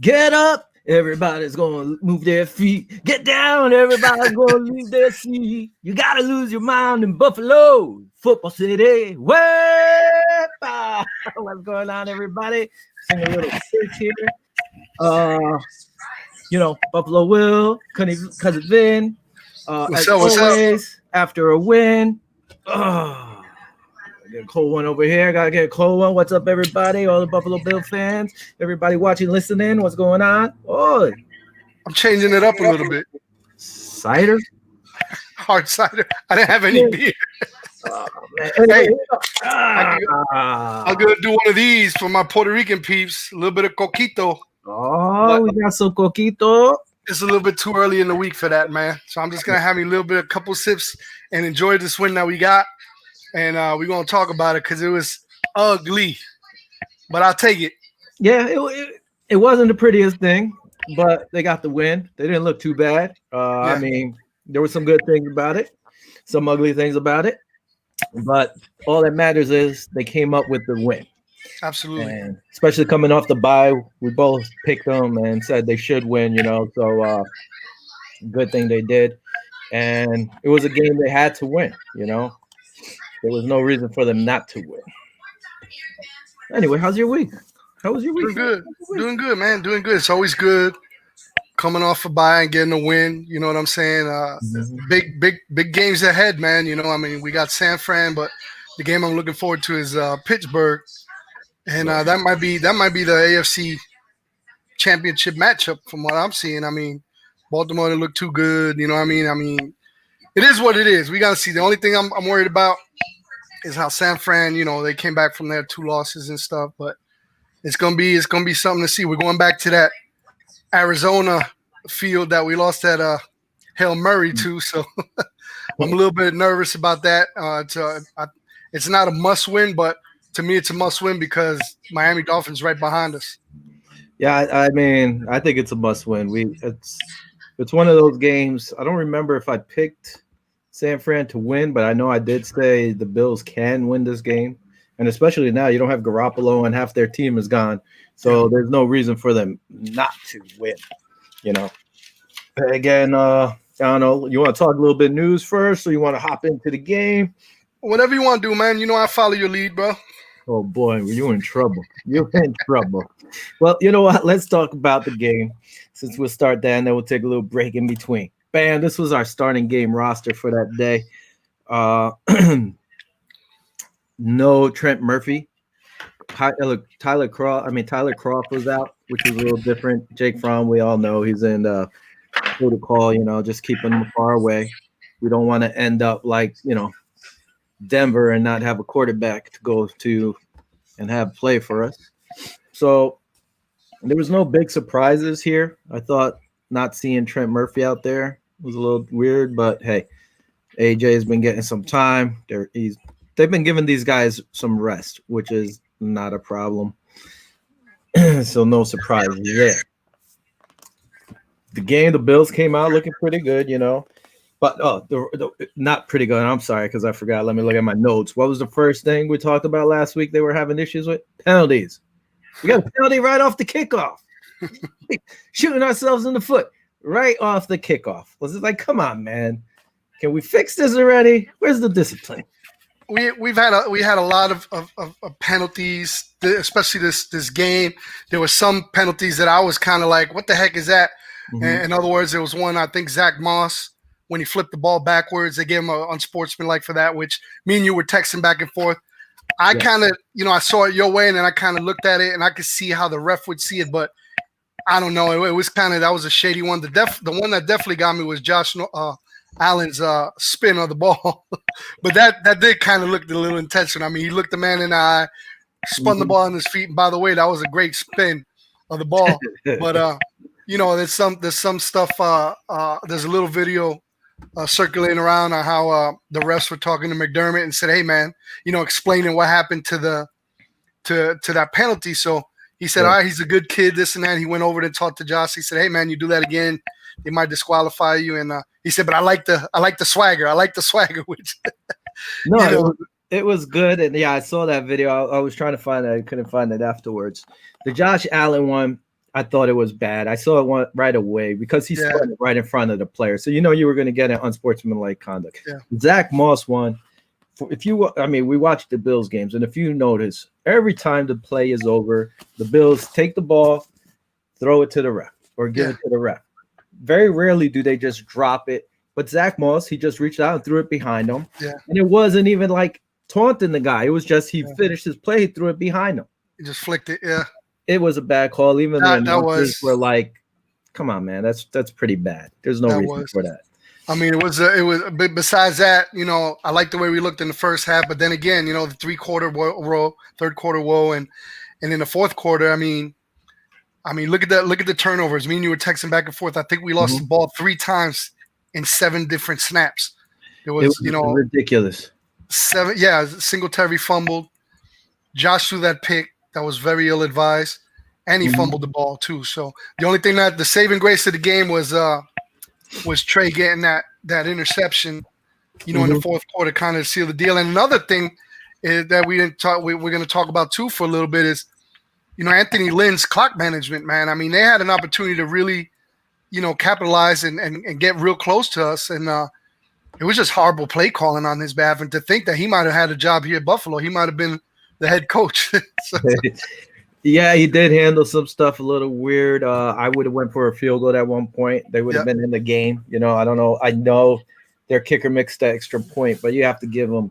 Get up, everybody's gonna move their feet. Get down, everybody's gonna leave their seat. You gotta lose your mind in Buffalo, Football City. Wepa! What's going on, everybody? Sing a little six here. Uh, Buffalo Will, Cousin Vin. What's As up? What's up? always, after a win. Get a cold one over here. Gotta get a cold one. What's up, everybody? All the Buffalo Bill fans, everybody watching, listening. What's going on? Oh, I'm changing it up a little bit. cider. Hard cider. I didn't have any beer. Oh, man. Hey, I'm I'm gonna do one of these for my Puerto Rican peeps. A little bit of coquito. Oh, we got some coquito. It's a little bit too early in the week for that, man. So I'm just gonna have me a little bit, a couple sips, and enjoy this win that we got. And we're gonna talk about it because it was ugly, but I'll take it. Yeah, it wasn't the prettiest thing, but they got the win. They didn't look too bad. I mean, there were some good things about it, some ugly things about it, but all that matters is they came up with the win. Absolutely. And especially coming off the bye, we both picked them and said they should win, so good thing they did. And it was a game they had to win, There was no reason for them not to win. Anyway, how's your week? How was your week? Doing good, man. Doing good. It's always good coming off a bye and getting a win. You know what I'm saying? Big games ahead, man. I mean, we got San Fran, but the game I'm looking forward to is Pittsburgh, and that might be the AFC championship matchup from what I'm seeing. I mean, Baltimore didn't look too good. You know what I mean? I mean, it is what it is. We got to see. The only thing I'm worried about is how San Fran, they came back from their 2 losses and stuff, but it's gonna be something to see. We're going back to that Arizona field that we lost at Hail Murray to, so I'm a little bit nervous about that. It's not a must win, but to me it's a must win because Miami Dolphins right behind us. Yeah, I mean, I think it's a must win. It's one of those games. I don't remember if I picked San Fran to win, but I know I did say the Bills can win this game. And especially now, you don't have Garoppolo and half their team is gone. So there's no reason for them not to win, Again, I don't know. You want to talk a little bit news first, or you want to hop into the game? Whatever you want to do, man. I follow your lead, bro. Oh, boy, you're in trouble. You're in trouble. Well, you know what? Let's talk about the game since we'll start that, and then we'll take a little break in between. Bam, this was our starting game roster for that day. No Trent Murphy. Tyler Croft was out, which was a little different. Jake Fromm, we all know he's in protocol, just keeping him far away. We don't want to end up like, Denver and not have a quarterback to go to and have play for us. So there was no big surprises here. I thought not seeing Trent Murphy out there was a little weird, but hey, AJ has been getting some time. They've been giving these guys some rest, which is not a problem. So no surprises there. The game, the Bills came out looking pretty good, but not pretty good. I'm sorry because I forgot. Let me look at my notes. What was the first thing we talked about last week they were having issues with? Penalties. We got a penalty right off the kickoff. Shooting ourselves in the foot right off the kickoff. Was it like, come on, man? Can we fix this already? Where's the discipline? We had a lot of penalties, especially this game. There were some penalties that I was kind of like, what the heck is that? Mm-hmm. In other words, there was one, I think Zach Moss, when he flipped the ball backwards, they gave him an unsportsmanlike for that, which me and you were texting back and forth. I kind of, I saw it your way, and then I kind of looked at it, and I could see how the ref would see it, but I don't know. It was kind of, that was a shady one. The one that definitely got me was Josh Allen's spin of the ball. But that did kind of look a little intentional. I mean, he looked the man in the eye, spun the ball on his feet, and by the way, that was a great spin of the ball. But there's some stuff. There's a little video circulating around on how the refs were talking to McDermott and said, "Hey, man, explaining what happened to that penalty." So he said, "All right, he's a good kid, this and that." He went over and talked to Josh. He said, "Hey, man, you do that again, they might disqualify you." And he said, "But I like the swagger. I like the swagger." Which no, it was good. And yeah, I saw that video. I was trying to find it. I couldn't find it afterwards. The Josh Allen one, I thought it was bad. I saw it right away because he started right in front of the player. So you were going to get an unsportsmanlike conduct. Yeah. Zach Moss won. We watched the Bills games, and if you notice, every time the play is over, the Bills take the ball, throw it to the ref, or give it to the ref. Very rarely do they just drop it. But Zach Moss, he just reached out and threw it behind him. Yeah. And it wasn't even like taunting the guy. It was just he finished his play, he threw it behind him. He just flicked it. Yeah. It was a bad call. Even the announcers were like, "Come on, man, that's pretty bad. There's no reason for that." I mean, it was. Besides that, I like the way we looked in the first half, but then again, the third quarter woe, and in the fourth quarter, I mean, look at that. Look at the turnovers. Me and you were texting back and forth. I think we lost the ball 3 times in 7 different snaps. It was ridiculous. 7. Yeah, Singletary fumbled. Josh threw that pick. That was very ill-advised, and he fumbled the ball too. So the only thing the saving grace of the game was Trey getting that interception, in the fourth quarter, kind of seal the deal. And another thing that we didn't talk, we're going to talk about too for a little bit is, Anthony Lynn's clock management. Man, I mean, they had an opportunity to really, capitalize and get real close to us, and it was just horrible play calling on his behalf. And to think that he might have had a job here at Buffalo, he might have been the head coach. Yeah, he did handle some stuff a little weird. I would have went for a field goal at one point. They would have been in the game. I don't know. I know their kicker mixed the extra point, but you have to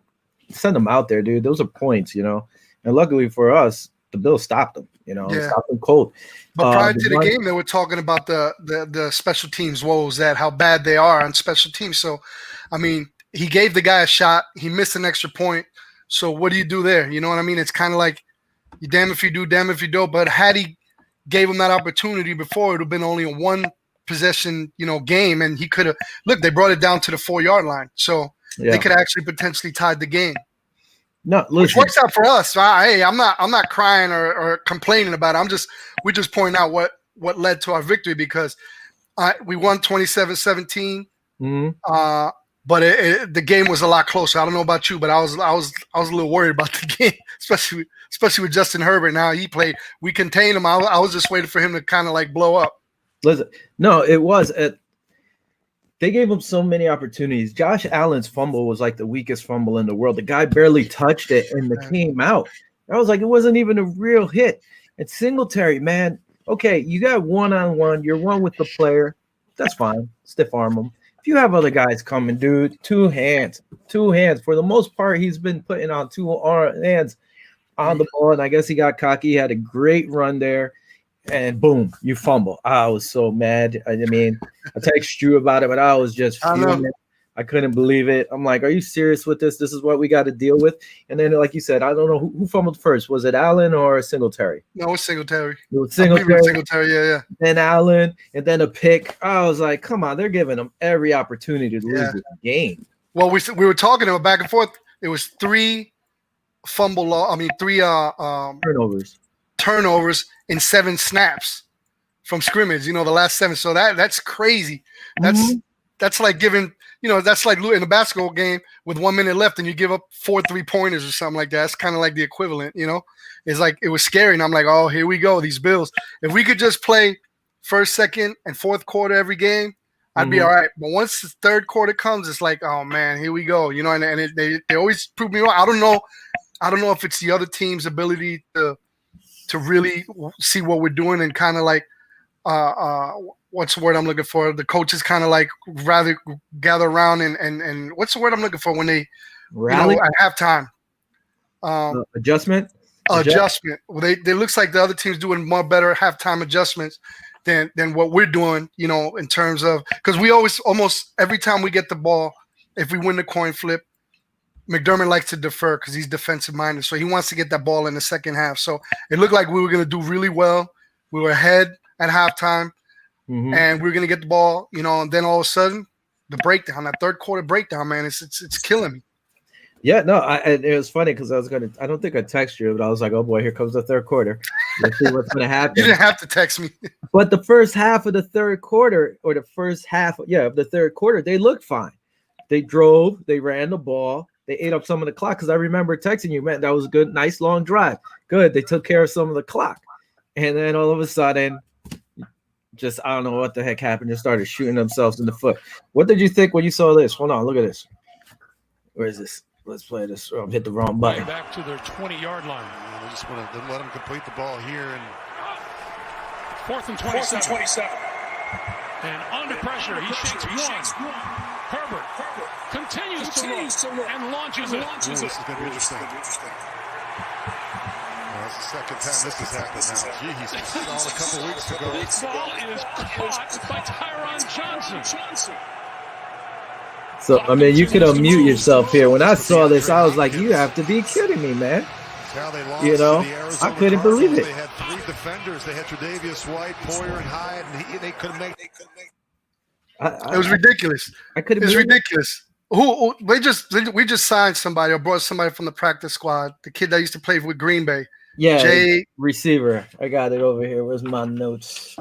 send them out there, dude. Those are points, And luckily for us, the Bills stopped them. Stopped them cold. But prior to the game, they were talking about the special teams woes, how bad they are on special teams. So, I mean, he gave the guy a shot. He missed an extra point. So what do you do there? You know what I mean? It's kind of like, you damn if you do, damn if you don't. But had he gave him that opportunity before, it would have been only a 1 possession, game, and he could have they brought it down to the 4-yard line. So they could actually potentially tied the game. No, listen. Which works out for us. Hey, I'm not crying or complaining about it. We're just pointing out what led to our victory, because we won 27-17. But the game was a lot closer. I don't know about you, but I was a little worried about the game, especially with Justin Herbert. Now he played. We contained him. I was just waiting for him to kind of like blow up. Listen, no, it was. They gave him so many opportunities. Josh Allen's fumble was like the weakest fumble in the world. The guy barely touched it, and it came out. I was like, it wasn't even a real hit. And Singletary, man, okay, you got one-on-one. You're one with the player. That's fine. Stiff arm him. You have other guys coming, dude. 2 hands. For the most part, he's been putting on 2 hands on the ball, and I guess he got cocky. He had a great run there, and boom, you fumble. I was so mad. I mean, I texted you about it, but I was just fuming. I couldn't believe it. I'm like, are you serious with this? This is what we got to deal with. And then, like you said, I don't know who fumbled first. Was it Allen or Singletary? No, it was Singletary. It was Singletary, yeah. Then Allen, and then a pick. I was like, come on, they're giving them every opportunity to lose the game. Well, we were talking about back and forth. It was 3 turnovers in 7 snaps from scrimmage. The last 7. So that's crazy. That's like giving. That's like in a basketball game with 1 minute left and you give up 4 3-pointers or something like that. That's kind of like the equivalent, It's like, it was scary. And I'm like, oh, here we go, these Bills. If we could just play first, second, and fourth quarter every game, I'd be all right. But once the third quarter comes, it's like, oh, man, here we go. And they always prove me wrong. I don't know if it's the other team's ability to really see what we're doing and kind of like what's the word I'm looking for? The coaches kind of like rather gather around and what's the word I'm looking for when they rally at halftime? Adjustment. Well, they looks like the other team's doing more better halftime adjustments than what we're doing. In terms of, because we almost every time we get the ball, if we win the coin flip, McDermott likes to defer because he's defensive minded, so he wants to get that ball in the second half. So it looked like we were going to do really well. We were ahead at halftime. And we were going to get the ball, and then all of a sudden, the breakdown, that third quarter breakdown, man, it's killing me. Yeah, no, it was funny because I don't think I texted you, but I was like, oh boy, here comes the third quarter. Let's see what's going to happen. You didn't have to text me. But the first half of the third quarter, of the third quarter, they looked fine. They drove, they ran the ball, they ate up some of the clock. Because I remember texting you, man, that was a good, nice long drive. Good, they took care of some of the clock. And then all of a sudden, just I don't know what the heck happened. Just started shooting themselves in the foot. What did you think when you saw this? Hold on, look at this. Where is this? Let's play this. Oh, hit the wrong button. Back to their 20-yard line. They just want to let them complete the ball here. And 4th and 27. And under pressure, he shakes one. Herbert continues to look and launches it. This is going to be interesting. Well, that's the second time this has happened now. Gee, he saw it a couple weeks ago. This ball is caught by Tyron Johnson. So, I mean, you could unmute yourself here. When I saw this, I was like, you have to be kidding me, man. You know, I couldn't believe it. They had 3 defenders. They had Tre'Davious White, Poyer, and Hyatt, and they couldn't make. It was ridiculous. It was ridiculous. We just signed somebody or brought somebody from the practice squad. The kid that used to play with Green Bay. Yeah, Jay receiver. I got it over here. Where's my notes?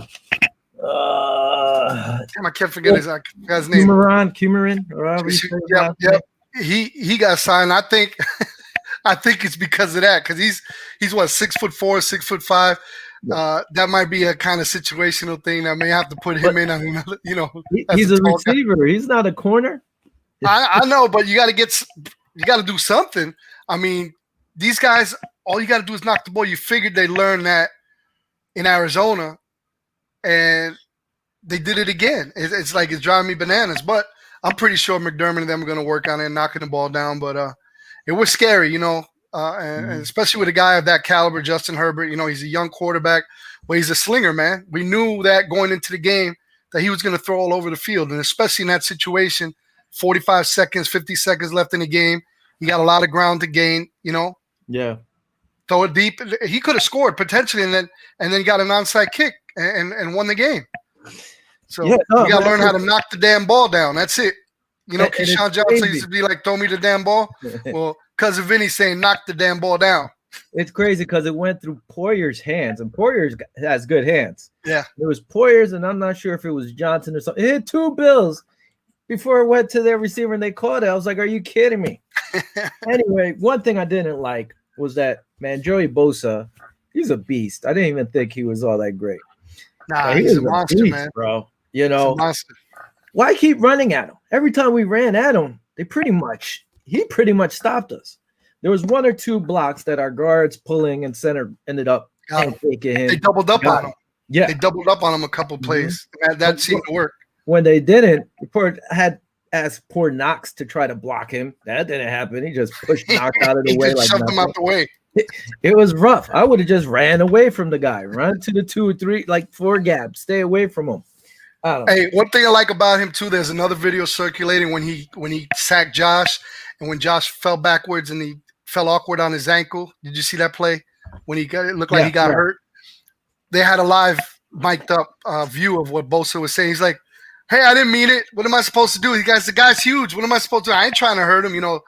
Damn, I can't forget his guy's name. Cumarin. Yep. He got signed. I think it's because of that. Because he's what 6'4", 6'5". That might be a kind of situational thing that may have to put him in. He's a receiver. Guy. He's not a corner. I know, but you got to do something. I mean, these guys, all you got to do is knock the ball. You figured they learned that in Arizona, and they did it again. It's like it's driving me bananas. But I'm pretty sure McDermott and them are going to work on it and knocking the ball down. But it was scary, and especially with a guy of that caliber, Justin Herbert. He's a young quarterback, but he's a slinger, man. We knew that going into the game that he was going to throw all over the field, and especially in that situation, 45 seconds, 50 seconds left in the game. You got a lot of ground to gain, Yeah. Throw it deep. He could have scored potentially, and then got an onside kick and won the game. So you got to learn how to knock the damn ball down. That's it. Keyshawn Johnson used to be like, throw me the damn ball. Well, Cousin Vinny's saying, knock the damn ball down. It's crazy because it went through Poyer's hands, and Poyer has good hands. Yeah. It was Poyer's, and I'm not sure if it was Johnson or something. It hit 2 Bills before it went to their receiver, and they caught it. I was like, are you kidding me? Anyway, one thing I didn't like was that, man, Joey Bosa, he's a beast. I didn't even think he was all that great. Nah, he's a monster, beast, man. Bro. Why keep running at him? Every time we ran at him, he pretty much stopped us. There was 1 or 2 blocks that our guards pulling and center ended up taking him. They doubled up on him. Yeah. They doubled up on him a couple plays. That seemed to work. When they didn't, Report had asked poor Knox to try to block him. That didn't happen. He just pushed Knox out of the way. Like shoved him out the way. It was rough. I would have just ran away from the guy. Run to the 2 or 3, like 4 gaps. Stay away from him. Hey, one thing I like about him too, there's another video circulating when he sacked Josh, and when Josh fell backwards and he fell awkward on his ankle. Did you see that play? When it looked like he got hurt. They had a live mic'd up view of what Bosa was saying. He's like, hey, I didn't mean it. What am I supposed to do? The guy's huge. What am I supposed to do? I ain't trying to hurt him, Yeah.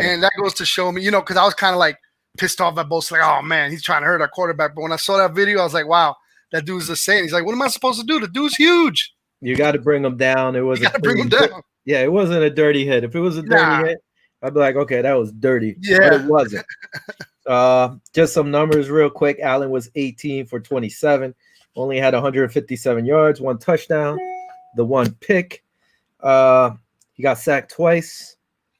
And that goes to show me, because I was kind of like pissed off at Bosa, like, oh man, he's trying to hurt our quarterback. But when I saw that video, I was like, wow, that dude's the same. He's like, what am I supposed to do? The dude's huge. You got to bring him down. It was bring him down. Yeah, it wasn't a dirty hit. If it was a dirty hit, I'd be like, okay, that was dirty. Yeah, but it wasn't. Just some numbers real quick. Allen was 18 for 27, only had 157 yards, 1 touchdown, the 1 pick. He got sacked twice,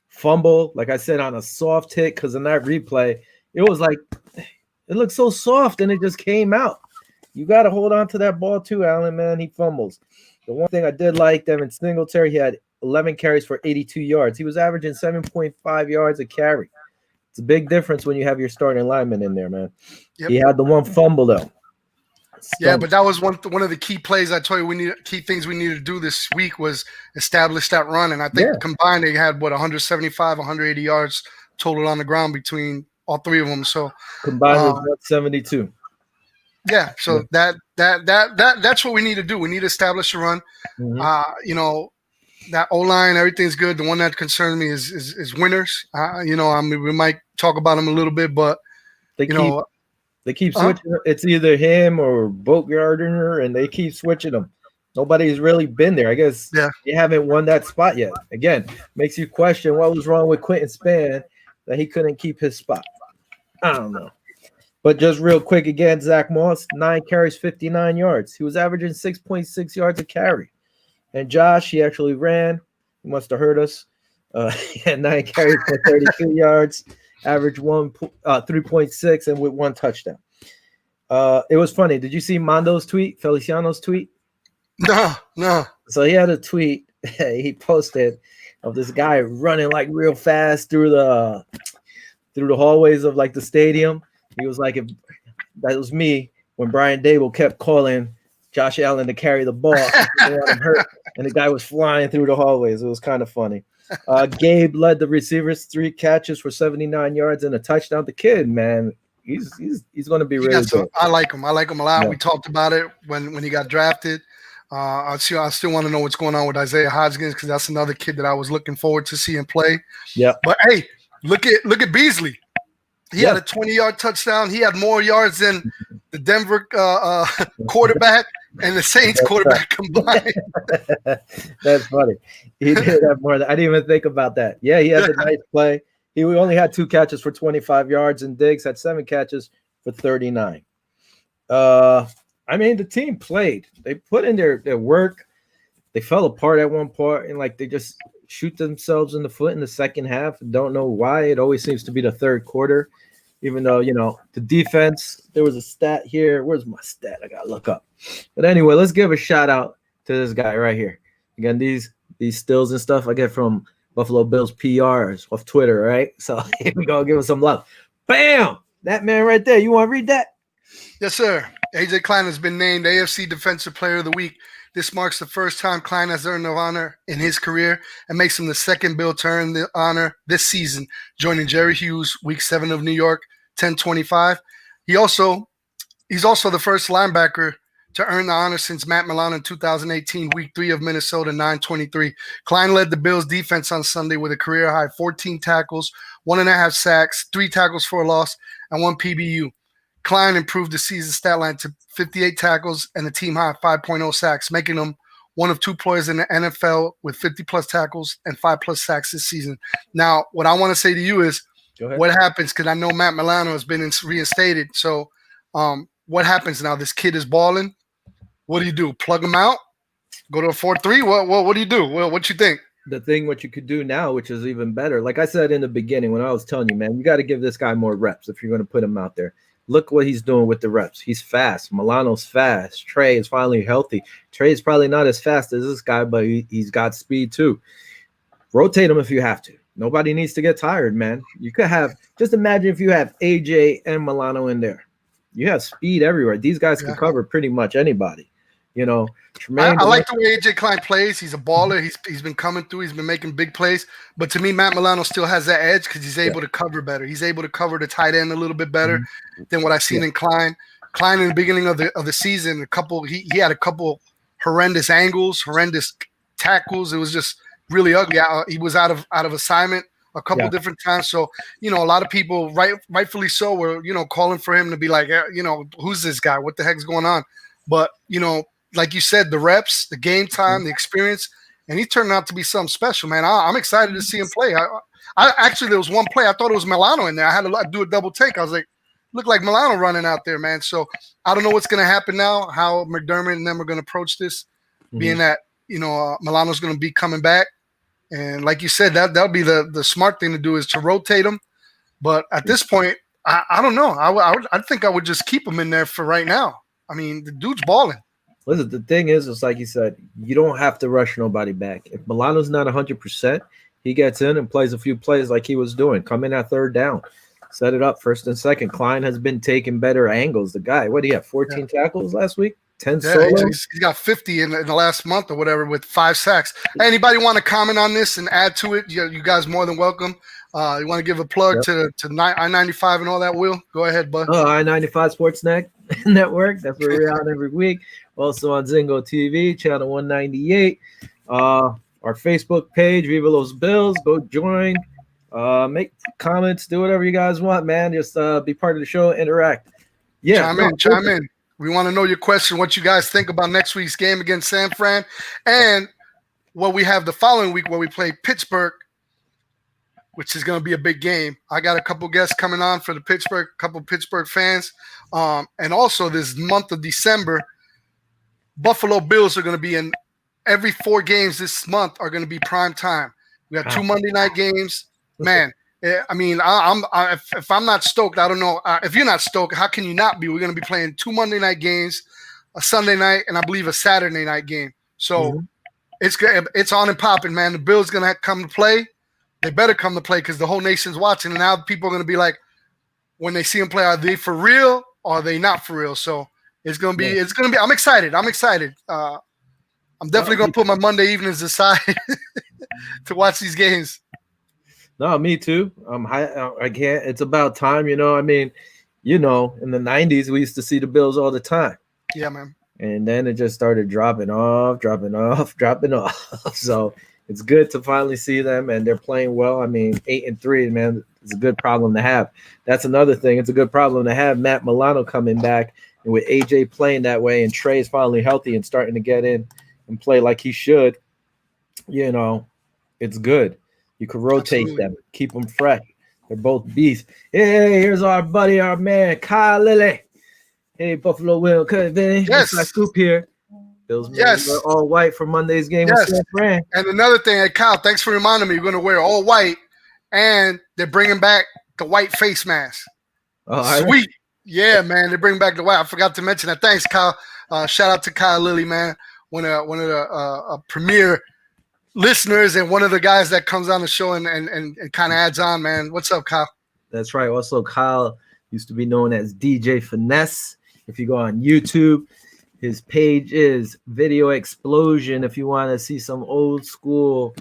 fumble, like I said, on a soft hit, because in that replay, it was like, it looked so soft and it just came out. You got to hold on to that ball too, Allen, man. He fumbles. The one thing I did like, Devin Singletary, he had 11 carries for 82 yards. He was averaging 7.5 yards a carry. It's a big difference when you have your starting lineman in there, man. Yep. He had the 1 fumble, though. Yeah, but that was one of the key plays I told you key things we needed to do this week was establish that run. And I think combined they had, 175, 180 yards total on the ground between all 3 of them. So combined was 172. Yeah, so that's what we need to do. We need to establish a run. Mm-hmm. That O-line, everything's good. The one that concerns me is Winters. I mean, we might talk about him a little bit, but they keep switching. It's either him or Boatgardner, and they keep switching them. Nobody's really been there. I guess they haven't won that spot yet. Again, makes you question what was wrong with Quentin Spann that he couldn't keep his spot. I don't know. But just real quick again, Zach Moss, 9 carries, 59 yards. He was averaging 6.6 yards a carry. And Josh, he actually ran. He must have heard us. He had 9 carries for 32 yards, average 3.6, and with 1 touchdown. It was funny. Did you see Mondo's tweet, Feliciano's tweet? No. So he had a tweet he posted of this guy running like real fast through the hallways of like the stadium. He was like, if that was me when Brian Dable kept calling Josh Allen to carry the ball, and the guy was flying through the hallways. It was kind of funny. Gabe led the receivers, 3 catches for 79 yards and a touchdown. The kid, man, he's going to be really good. I like him. I like him a lot. Yeah. We talked about it when he got drafted. I still want to know what's going on with Isaiah Hodgins because that's another kid that I was looking forward to seeing play. Yeah. But hey, look at Beasley. He had a 20-yard touchdown. He had more yards than the Denver quarterback and the Saints quarterback combined. That's funny. He did have more. I didn't even think about that. Yeah, he had a nice play. He only had 2 catches for 25 yards, and Diggs had 7 catches for 39. I mean, the team played. They put in their work. They fell apart at one part, and like they just shoot themselves in the foot in the second half. Don't know why. It always seems to be the third quarter, even though, the defense, there was a stat here. Where's my stat? I got to look up. But anyway, let's give a shout out to this guy right here. Again, these stills and stuff I get from Buffalo Bills PRs off Twitter, right? So here we go. Give us some love. Bam! That man right there. You want to read that? Yes, sir. AJ Klein has been named AFC Defensive Player of the Week. This marks the first time Klein has earned the honor in his career and makes him the second Bill to earn the honor this season, joining Jerry Hughes, Week 7 of New York, 10-25. He's also the first linebacker to earn the honor since Matt Milano in 2018, Week 3 of Minnesota, 9-23. Klein led the Bills' defense on Sunday with a career-high 14 tackles, 1.5 sacks, 3 tackles for a loss, and 1 PBU. Klein improved the season stat line to 58 tackles and a team-high 5.0 sacks, making him one of 2 players in the NFL with 50-plus tackles and 5-plus sacks this season. Now, what I want to say to you is what happens, because I know Matt Milano has been reinstated. So what happens now? This kid is balling. What do you do? Plug him out? Go to a 4-3? What do you do? What you think? What you could do now, which is even better, like I said in the beginning when I was telling you, man, you got to give this guy more reps if you're going to put him out there. Look what he's doing with the reps. He's fast. Milano's fast. Trey is finally healthy. Trey is probably not as fast as this guy, but he's got speed too. Rotate him if you have to. Nobody needs to get tired, man. You could have – just imagine if you have AJ and Milano in there. You have speed everywhere. These guys can cover pretty much anybody. Tremaine, I like the way AJ Klein plays. He's a baller. He's been coming through. He's been making big plays. But to me, Matt Milano still has that edge because he's able to cover better. He's able to cover the tight end a little bit better than what I've seen in Klein. Klein in the beginning of the season, he had a couple horrendous angles, horrendous tackles. It was just really ugly. He was out of assignment a couple different times. So, a lot of people, rightfully so, were, calling for him to be like, who's this guy? What the heck's going on? But, like you said, the reps, the game time, the experience, and he turned out to be something special, man. I'm excited to see him play. I actually, there was one play, I thought it was Milano in there. I had to do a double take. I was like, looked like Milano running out there, man. So I don't know what's going to happen now, how McDermott and them are going to approach this, being that, Milano's going to be coming back. And like you said, that'll be the smart thing to do is to rotate him. But at this point, I don't know. I think I would just keep him in there for right now. I mean, the dude's balling. Listen, the thing is, it's like you said, you don't have to rush nobody back. If Milano's not 100%, he gets in and plays a few plays like he was doing. Come in at third down. Set it up first and second. Klein has been taking better angles. The guy, what do you have, 14 tackles last week? 10 solos? He's got 50 in the last month or whatever with 5 sacks. Hey, anybody want to comment on this and add to it? You guys more than welcome. You want to give a plug to I-95 and all that, Will? Go ahead, bud. I-95 Sports Network. That's where we're on every week. Also on Zingo TV, channel 198. Our Facebook page, Viva Los Bills. Go join. Make comments. Do whatever you guys want, man. Just be part of the show. Interact. Yeah. Chime in. We want to know your question, what you guys think about next week's game against San Fran, and what we have the following week where we play Pittsburgh which is going to be a big game. I got a couple guests coming on for the couple Pittsburgh fans. And also this month of December, Buffalo Bills are going to be in every 4 games this month are going to be prime time. We have 2 Monday night games. Man, I mean, if I'm not stoked, I don't know. If you're not stoked, how can you not be? We're going to be playing 2 Monday night games, a Sunday night, and I believe a Saturday night game. So it's on and popping, man. The Bills going to come to play. They better come to play because the whole nation's watching. And now people are going to be like, when they see them play, are they for real or are they not for real? So it's going to be, I'm excited. I'm definitely going to put my Monday evenings aside to watch these games. No, me too. I can't. It's about time, you know. I mean, you know, in the 90s, we used to see the Bills all the time. Yeah, man. And then it just started dropping off. So it's good to finally see them, and they're playing well. I mean, 8-3, man, it's a good problem to have. That's another thing. It's a good problem to have. Matt Milano coming back, and with AJ playing that way, and Trey's finally healthy and starting to get in and play like he should, you know, it's good. You can rotate them, keep them fresh. They're both beasts. Hey, here's our buddy, our man, Kyle Lilly. Hey, Buffalo Will, Vinny. Yes. My scoop here. Bills wear all white for Monday's game with San Fran. And another thing, hey, Kyle, thanks for reminding me. You're going to wear all white, and they're bringing back the white face mask. Oh, sweet. Yeah, man, they're bringing back the white. I forgot to mention that. Thanks, Kyle. Shout out to Kyle Lilly, man. One of the premier listeners and one of the guys that comes on the show and kind of adds on, man. What's up, Kyle? That's right. Also, Kyle used to be known as DJ Finesse. If you go on YouTube, his page is Video Explosion. If you want to see some old school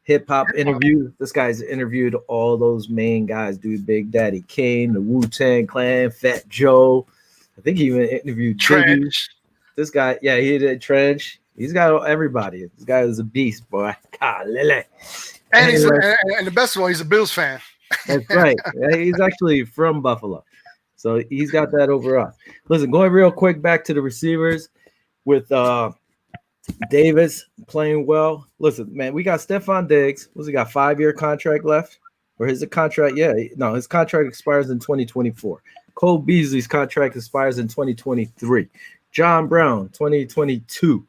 hip hop interview, this guy's interviewed all those main guys, dude. Big Daddy Kane, the Wu-Tang Clan, Fat Joe. I think he even interviewed Trench. This guy, yeah, he did Trench. He's got everybody. This guy is a beast, boy. God, Lily. And the best of all, he's a Bills fan. That's right. He's actually from Buffalo. So he's got that over us. Listen, going real quick back to the receivers with Davis playing well. Listen, man, we got Stephon Diggs. What's he got, 5-year contract left? Or his contract? Yeah, no, his contract expires in 2024. Cole Beasley's contract expires in 2023. John Brown, 2022.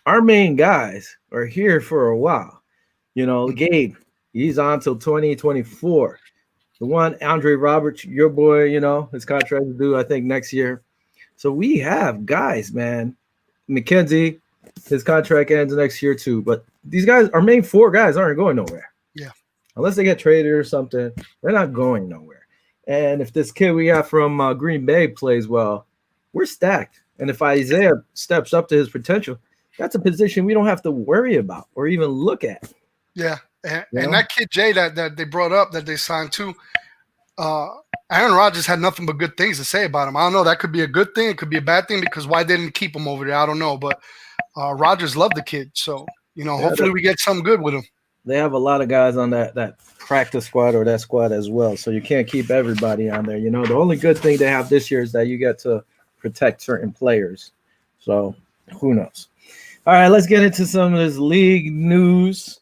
Our main guys are here for a while. You know, Gabe, he's on till 2024. The one, Andre Roberts, your boy, you know, his contract is due, I think, next year. So we have guys, man. McKenzie, his contract ends next year too. But these guys, our main 4 guys, aren't going nowhere. Yeah. Unless they get traded or something, they're not going nowhere. And if this kid we got from Green Bay plays well, we're stacked. And if Isaiah steps up to his potential, that's a position we don't have to worry about or even look at. Yeah. And that kid Jay that they brought up that they signed too, Aaron Rodgers had nothing but good things to say about him. I don't know. That could be a good thing. It could be a bad thing because why didn't keep him over there? I don't know. But Rodgers loved the kid. So, you know, hopefully we get something good with him. They have a lot of guys on that practice squad or that squad as well. So you can't keep everybody on there. You know, the only good thing they have this year is that you get to protect certain players. So who knows? All right, let's get into some of this league news.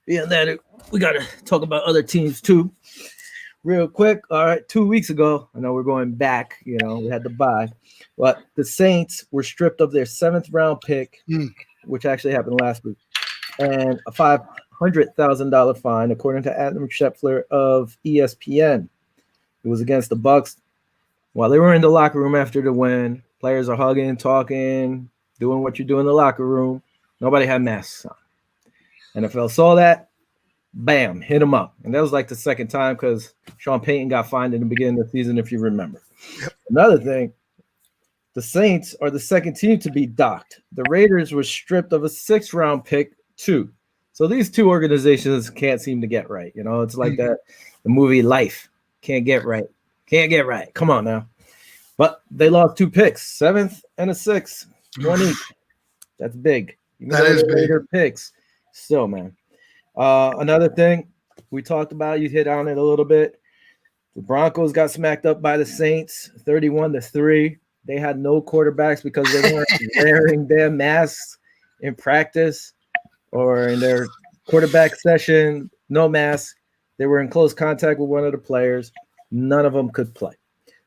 Yeah, that we got to talk about other teams too. Real quick. All right, 2 weeks ago, I know we're going back, you know, we had to bye, but the Saints were stripped of their 7th round pick, which actually happened last week, and a $500,000 fine, according to Adam Scheffler of ESPN. It was against the Bucs. While they were in the locker room after the win, players are hugging, talking, doing what you do in the locker room. Nobody had masks on. NFL saw that, bam, hit him up. And that was like the second time because Sean Payton got fined in the beginning of the season, if you remember. Yep. Another thing, the Saints are the second team to be docked. The Raiders were stripped of a 6th round pick too. So these 2 organizations can't seem to get right. You know, it's like that, the movie Life. Can't get right. Can't get right. Come on now. But they lost 2 picks, 7th and a 6th, 1 each. That's big. Even that is big. Raider picks. Still, man. Another thing we talked about, you hit on it a little bit. The Broncos got smacked up by the Saints, 31-3. They had no quarterbacks because they weren't wearing their masks in practice or in their quarterback session. No mask. They were in close contact with one of the players. None of them could play.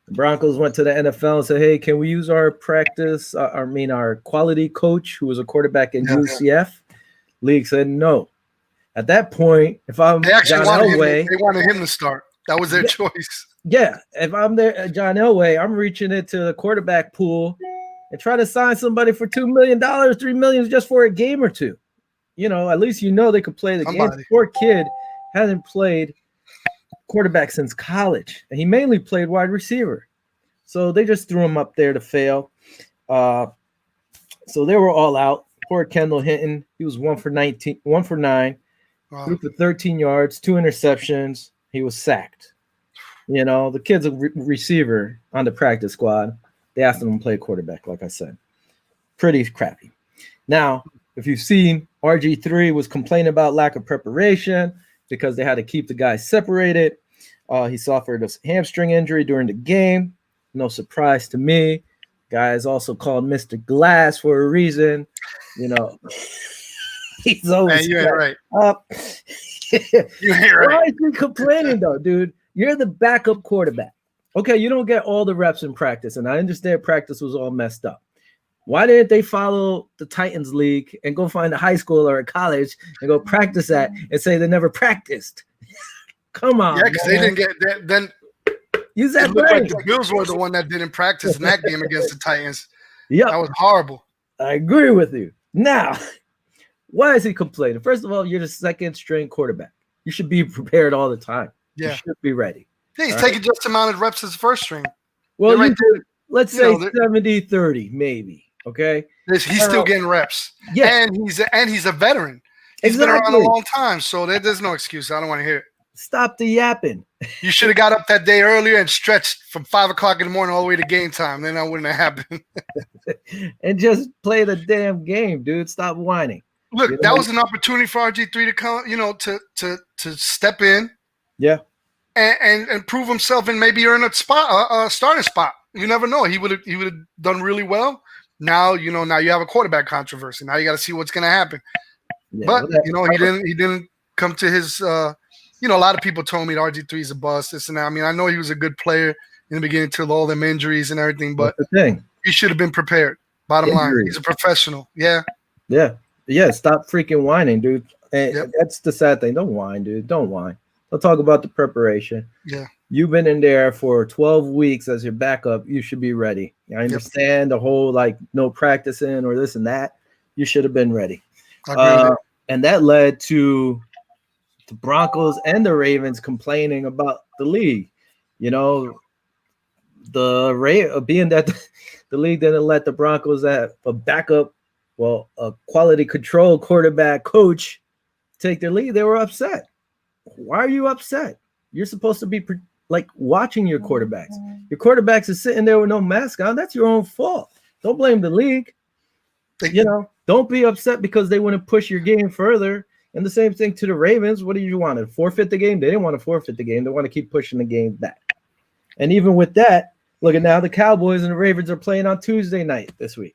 The Broncos went to the NFL and said, hey, can we use our our quality coach who was a quarterback in UCF? League said no. At that point, if I'm John Elway, they wanted him to start. That was their choice. Yeah, if I'm there, John Elway, I'm reaching into the quarterback pool and try to sign somebody for $2 million, $3 million just for a game or two. At least they could play the game. The poor kid hasn't played quarterback since college, and he mainly played wide receiver. So they just threw him up there to fail. So they were all out. Poor Kendall Hinton, he was 1 for 9, threw for 13 yards, 2 interceptions. He was sacked. The kid's a receiver on the practice squad. They asked him to play quarterback, like I said. Pretty crappy. Now, if you've seen, RG3 was complaining about lack of preparation because they had to keep the guys separated. He suffered a hamstring injury during the game. No surprise to me. Guy is also called Mr. Glass for a reason. He's always you ain't right. up. You ain't right. Why is he complaining, though, dude? You're the backup quarterback. Okay, you don't get all the reps in practice, and I understand practice was all messed up. Why didn't they follow the Titans League and go find a high school or a college and go practice at and say they never practiced? Come on. Yeah, because they didn't get that. Then use that brain. Like the Bills were the one that didn't practice in that game against the Titans. Yeah, that was horrible. I agree with you. Now, why is he complaining? First of all, you're the second string quarterback. You should be prepared all the time. Yeah. You should be ready. Yeah, he's taking just the amount of reps as first string. Well, let's say 70-30, maybe. Okay. He's still getting reps. Yeah. And he's a veteran. He's been around a long time, so there's no excuse. I don't want to hear it. Stop the yapping. You should have got up that day earlier and stretched from 5 o'clock in the morning all the way to game time. Then that wouldn't have happened. And just play the damn game, dude. Stop whining. Look, that was an opportunity for RG3 to come, to step in. Yeah. And prove himself and maybe earn a starting spot. You never know. He would have done really well. Now you have a quarterback controversy. Now you got to see what's going to happen. Yeah, but he didn't come to his. A lot of people told me that RG3 is a bust. This and that. I mean, I know he was a good player in the beginning till all them injuries and everything. But that's the thing. He should have been prepared. Bottom line, he's a professional. Yeah. Yeah. Yeah. Stop freaking whining, dude. And that's the sad thing. Don't whine, dude. Don't whine. I'll talk about the preparation. Yeah. You've been in there for 12 weeks as your backup. You should be ready. I understand the whole no practicing or this and that. You should have been ready. And that led to the Broncos and the Ravens complaining about the league. Being that the league didn't let the Broncos have a backup, a quality control quarterback coach take their lead. They were upset. Why are you upset? You're supposed to be watching your quarterbacks. Your quarterbacks are sitting there with no mask on. That's your own fault. Don't blame the league. Don't be upset because they want to push your game further. And the same thing to the Ravens. What do you want to forfeit the game? They didn't want to forfeit the game. They want to keep pushing the game back. And even with that, look at now the Cowboys and the Ravens are playing on Tuesday night this week.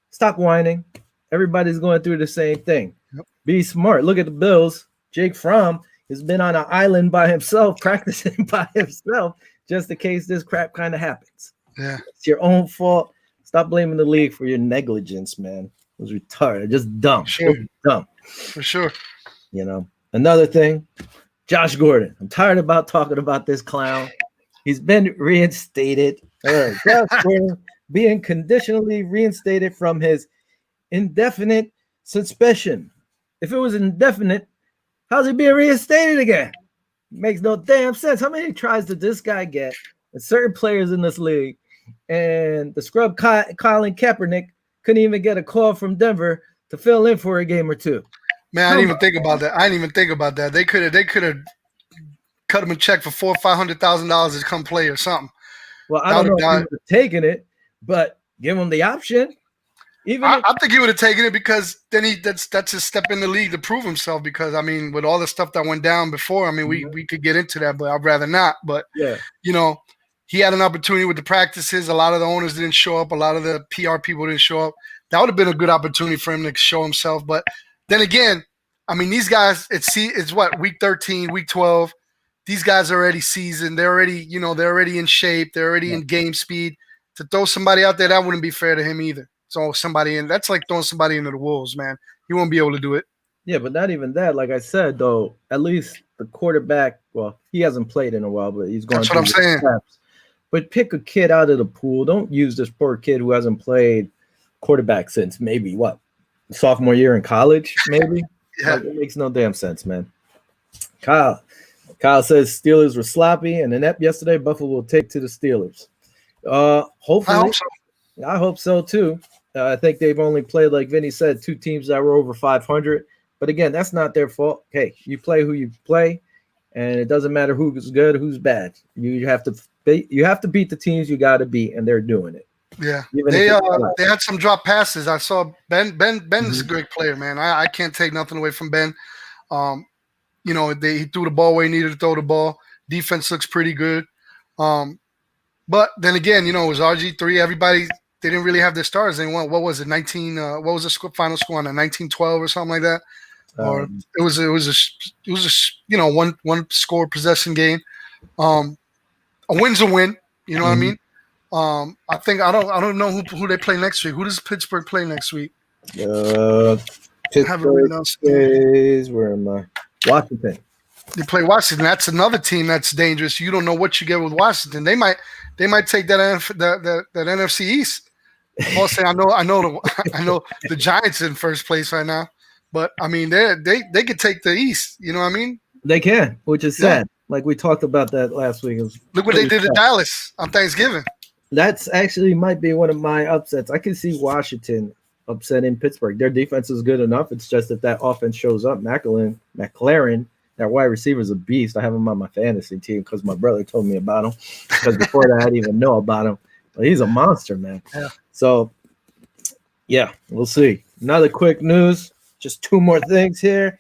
Stop whining. Everybody's going through the same thing. Yep. Be smart. Look at the Bills. Jake Fromm has been on an island by himself, practicing by himself, just in case this crap kind of happens. Yeah. It's your own fault. Stop blaming the league for your negligence, man. It was retarded. Just dumb. Sure. Dumb. For sure. Another thing, Josh Gordon. I'm tired about talking about this clown. He's been reinstated. Josh Gordon being conditionally reinstated from his indefinite suspension. If it was indefinite, how's he being reinstated again? Makes no damn sense. How many tries did this guy get? And certain players in this league, and the scrub Colin Kaepernick couldn't even get a call from Denver to fill in for a game or two. Man, I didn't even think about that. They could have cut him a check for $400,000 or $500,000 to come play or something. Well, I don't know if he would have taken it, but give him the option. I think he would have taken it because then that's his step in the league to prove himself. Because with all the stuff that went down before, we could get into that, but I'd rather not. But he had an opportunity with the practices. A lot of the owners didn't show up. A lot of the PR people didn't show up. That would have been a good opportunity for him to show himself. But then again, these guys, it's what, week 13, week 12. these guys are already seasoned. They're already, they're already in shape. They're already in game speed. To throw somebody out there, that wouldn't be fair to him either. So that's like throwing somebody into the wolves, man. He won't be able to do it. Yeah, but not even that. Like I said, though, at least the quarterback. Well, he hasn't played in a while, but he's going. That's what I'm saying. Steps. But pick a kid out of the pool. Don't use this poor kid who hasn't played quarterback since maybe sophomore year in college, maybe. Yeah, like, it makes no damn sense, man. Kyle says Steelers were sloppy, and inept yesterday. Buffalo will take to the Steelers. Hopefully, I hope so too. I think they've only played, like Vinny said, 2 teams that were over 500. But again, that's not their fault. Hey, you play who you play, and it doesn't matter who's good, who's bad. You have to beat the teams you got to beat, and they're doing it. Yeah, they had some drop passes. I saw Ben is a great player, man. I can't take nothing away from Ben. He threw the ball where he needed to throw the ball. Defense looks pretty good. But then again, it was RG3. Everybody, they didn't really have their stars. They won, what was it, 19? What was the final score on that? 19-12 or something like that? Or it was a one score possession game. A win's a win. You know what I mean? I don't know who they play next week. Who does Pittsburgh play next week? Pittsburgh plays, where am I? Washington. They play Washington. That's another team that's dangerous. You don't know what you get with Washington. They might take that NFC East. I'll say I know the Giants in first place right now, but I mean they could take the East. You know what I mean? They can, which is sad. Like we talked about that last week. Look what they did to Dallas on Thanksgiving. That's actually might be one of my upsets. I can see Washington upsetting Pittsburgh. Their defense is good enough. It's just if that offense shows up, McLaren, that wide receiver is a beast. I have him on my fantasy team because my brother told me about him. Because before that, I didn't even know about him. But he's a monster, man. Yeah. So, yeah, we'll see. Another quick news. Just 2 more things here.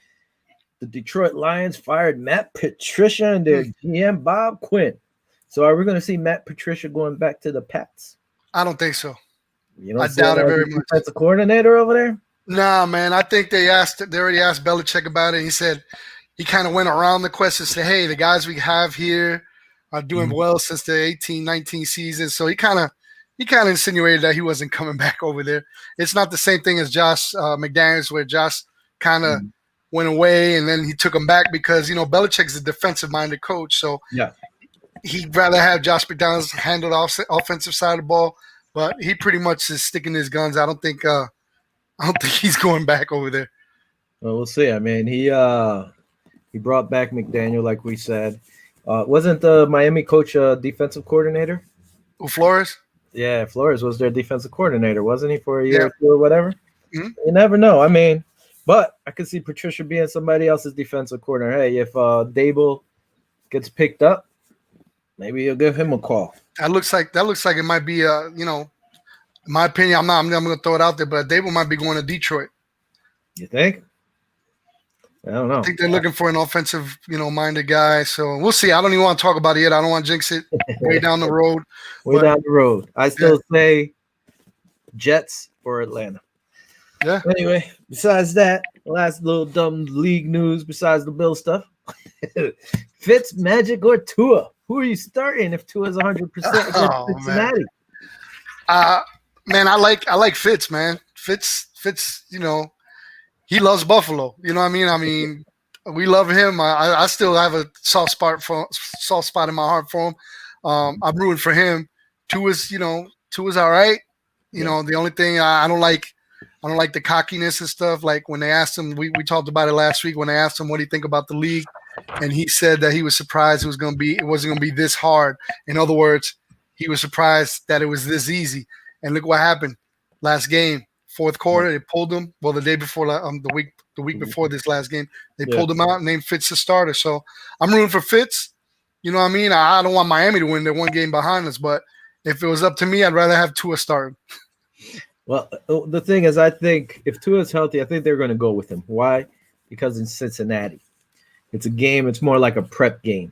The Detroit Lions fired Matt Patricia and their GM Bob Quinn. So are we going to see Matt Patricia going back to the Pats? I don't think so. I doubt it very much. That's a coordinator over there? Nah, man. I think they already asked Belichick about it. He said he kind of went around the question and said, hey, the guys we have here are doing well since the 18-19 season. So he kind of insinuated that he wasn't coming back over there. It's not the same thing as Josh McDaniels, where Josh kind of went away and then he took him back because, Belichick's a defensive-minded coach. So he'd rather have Josh McDaniels handle the offensive side of the ball, but he pretty much is sticking his guns. I don't think he's going back over there. Well, we'll see. I mean, he brought back McDaniel, like we said. Wasn't the Miami coach a defensive coordinator? Flores? Yeah, Flores was their defensive coordinator, wasn't he, for a year or 2 or whatever? Mm-hmm. You never know. I mean, but I could see Patricia being somebody else's defensive coordinator. Hey, if Dable gets picked up, maybe you'll give him a call. That looks like it might be in my opinion, I'm going to throw it out there, but Dable might be going to Detroit. You think? I don't know. I think they're looking for an offensive, minded guy. So we'll see. I don't even want to talk about it yet. I don't want to jinx it. Way down the road. Down the road. I still say Jets or Atlanta. Yeah. Anyway, besides that, last little dumb league news besides the Bill stuff. Fitz, Magic, or Tua? Who are you starting if Tua's 100% against Cincinnati? Man, I like Fitz, man. Fitz, he loves Buffalo. You know what I mean? I mean, we love him. I still have a soft spot in my heart for him. I'm rooting for him. Tua's all right. The only thing I don't like the cockiness and stuff. Like when they asked him, we talked about it last week when they asked him what do you think about the league, and he said that he was surprised it wasn't going to be this hard. In other words, he was surprised that it was this easy. And look what happened last game. Fourth quarter, they pulled him. Well, the day before, the week before this last game, they pulled him out and named Fitz the starter. So I'm rooting for Fitz. You know what I mean? I don't want Miami to win. They're 1 game behind us. But if it was up to me, I'd rather have Tua starting. Well, the thing is, I think if Tua's healthy, I think they're going to go with him. Why? Because in Cincinnati, it's a game. It's more like a prep game.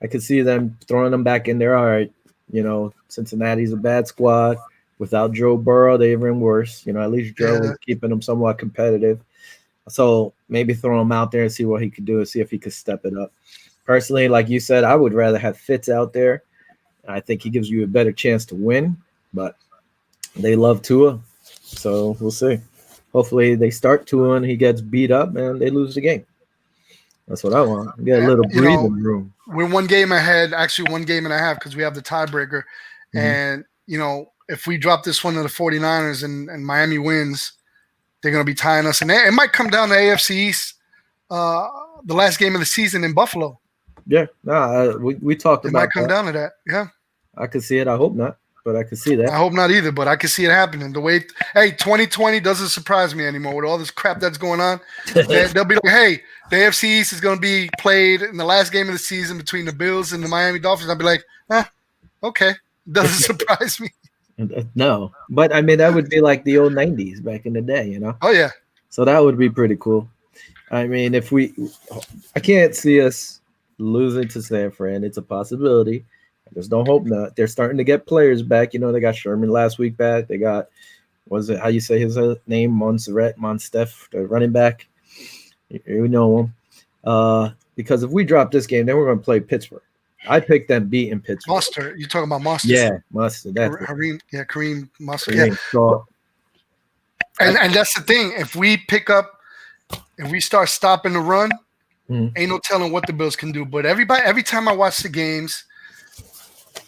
I could see them throwing them back in there. All right, Cincinnati's a bad squad. Without Joe Burrow, they're even worse. At least Joe was keeping them somewhat competitive. So maybe throw him out there and see what he could do and see if he could step it up. Personally, like you said, I would rather have Fitz out there. I think he gives you a better chance to win, but they love Tua, so we'll see. Hopefully, they start Tua and he gets beat up and they lose the game. That's what I want. Get a little breathing room. We're 1 game ahead, actually 1 game and a half because we have the tiebreaker. Mm-hmm. And, if we drop this one to the 49ers and Miami wins, they're going to be tying us. And it might come down to AFC East, the last game of the season in Buffalo. Yeah, we talked It about might come that. down to that. Yeah. I could see it. I hope not, but I could see that. I hope not either, but I can see it happening. The way, 2020 doesn't surprise me anymore with all this crap that's going on. They'll be like, hey, the AFC East is going to be played in the last game of the season between the Bills and the Miami Dolphins. I'll be like, okay. Doesn't surprise me. No, but I mean, that would be like the old 90s back in the day, Oh, yeah. So that would be pretty cool. I mean, I can't see us losing to San Fran. It's a possibility. I just don't hope not. They're starting to get players back. They got Sherman last week back. They got, how you say his name? Monstef, the running back. You know him. Because if we drop this game, then we're going to play Pittsburgh. I picked them beating Pittsburgh. Mustard. You're talking about Mustard. Yeah, Mustard. Kareem Mustard. Kareem, yeah. And that's the thing. If we start stopping the run, ain't no telling what the Bills can do. But every time I watch the games,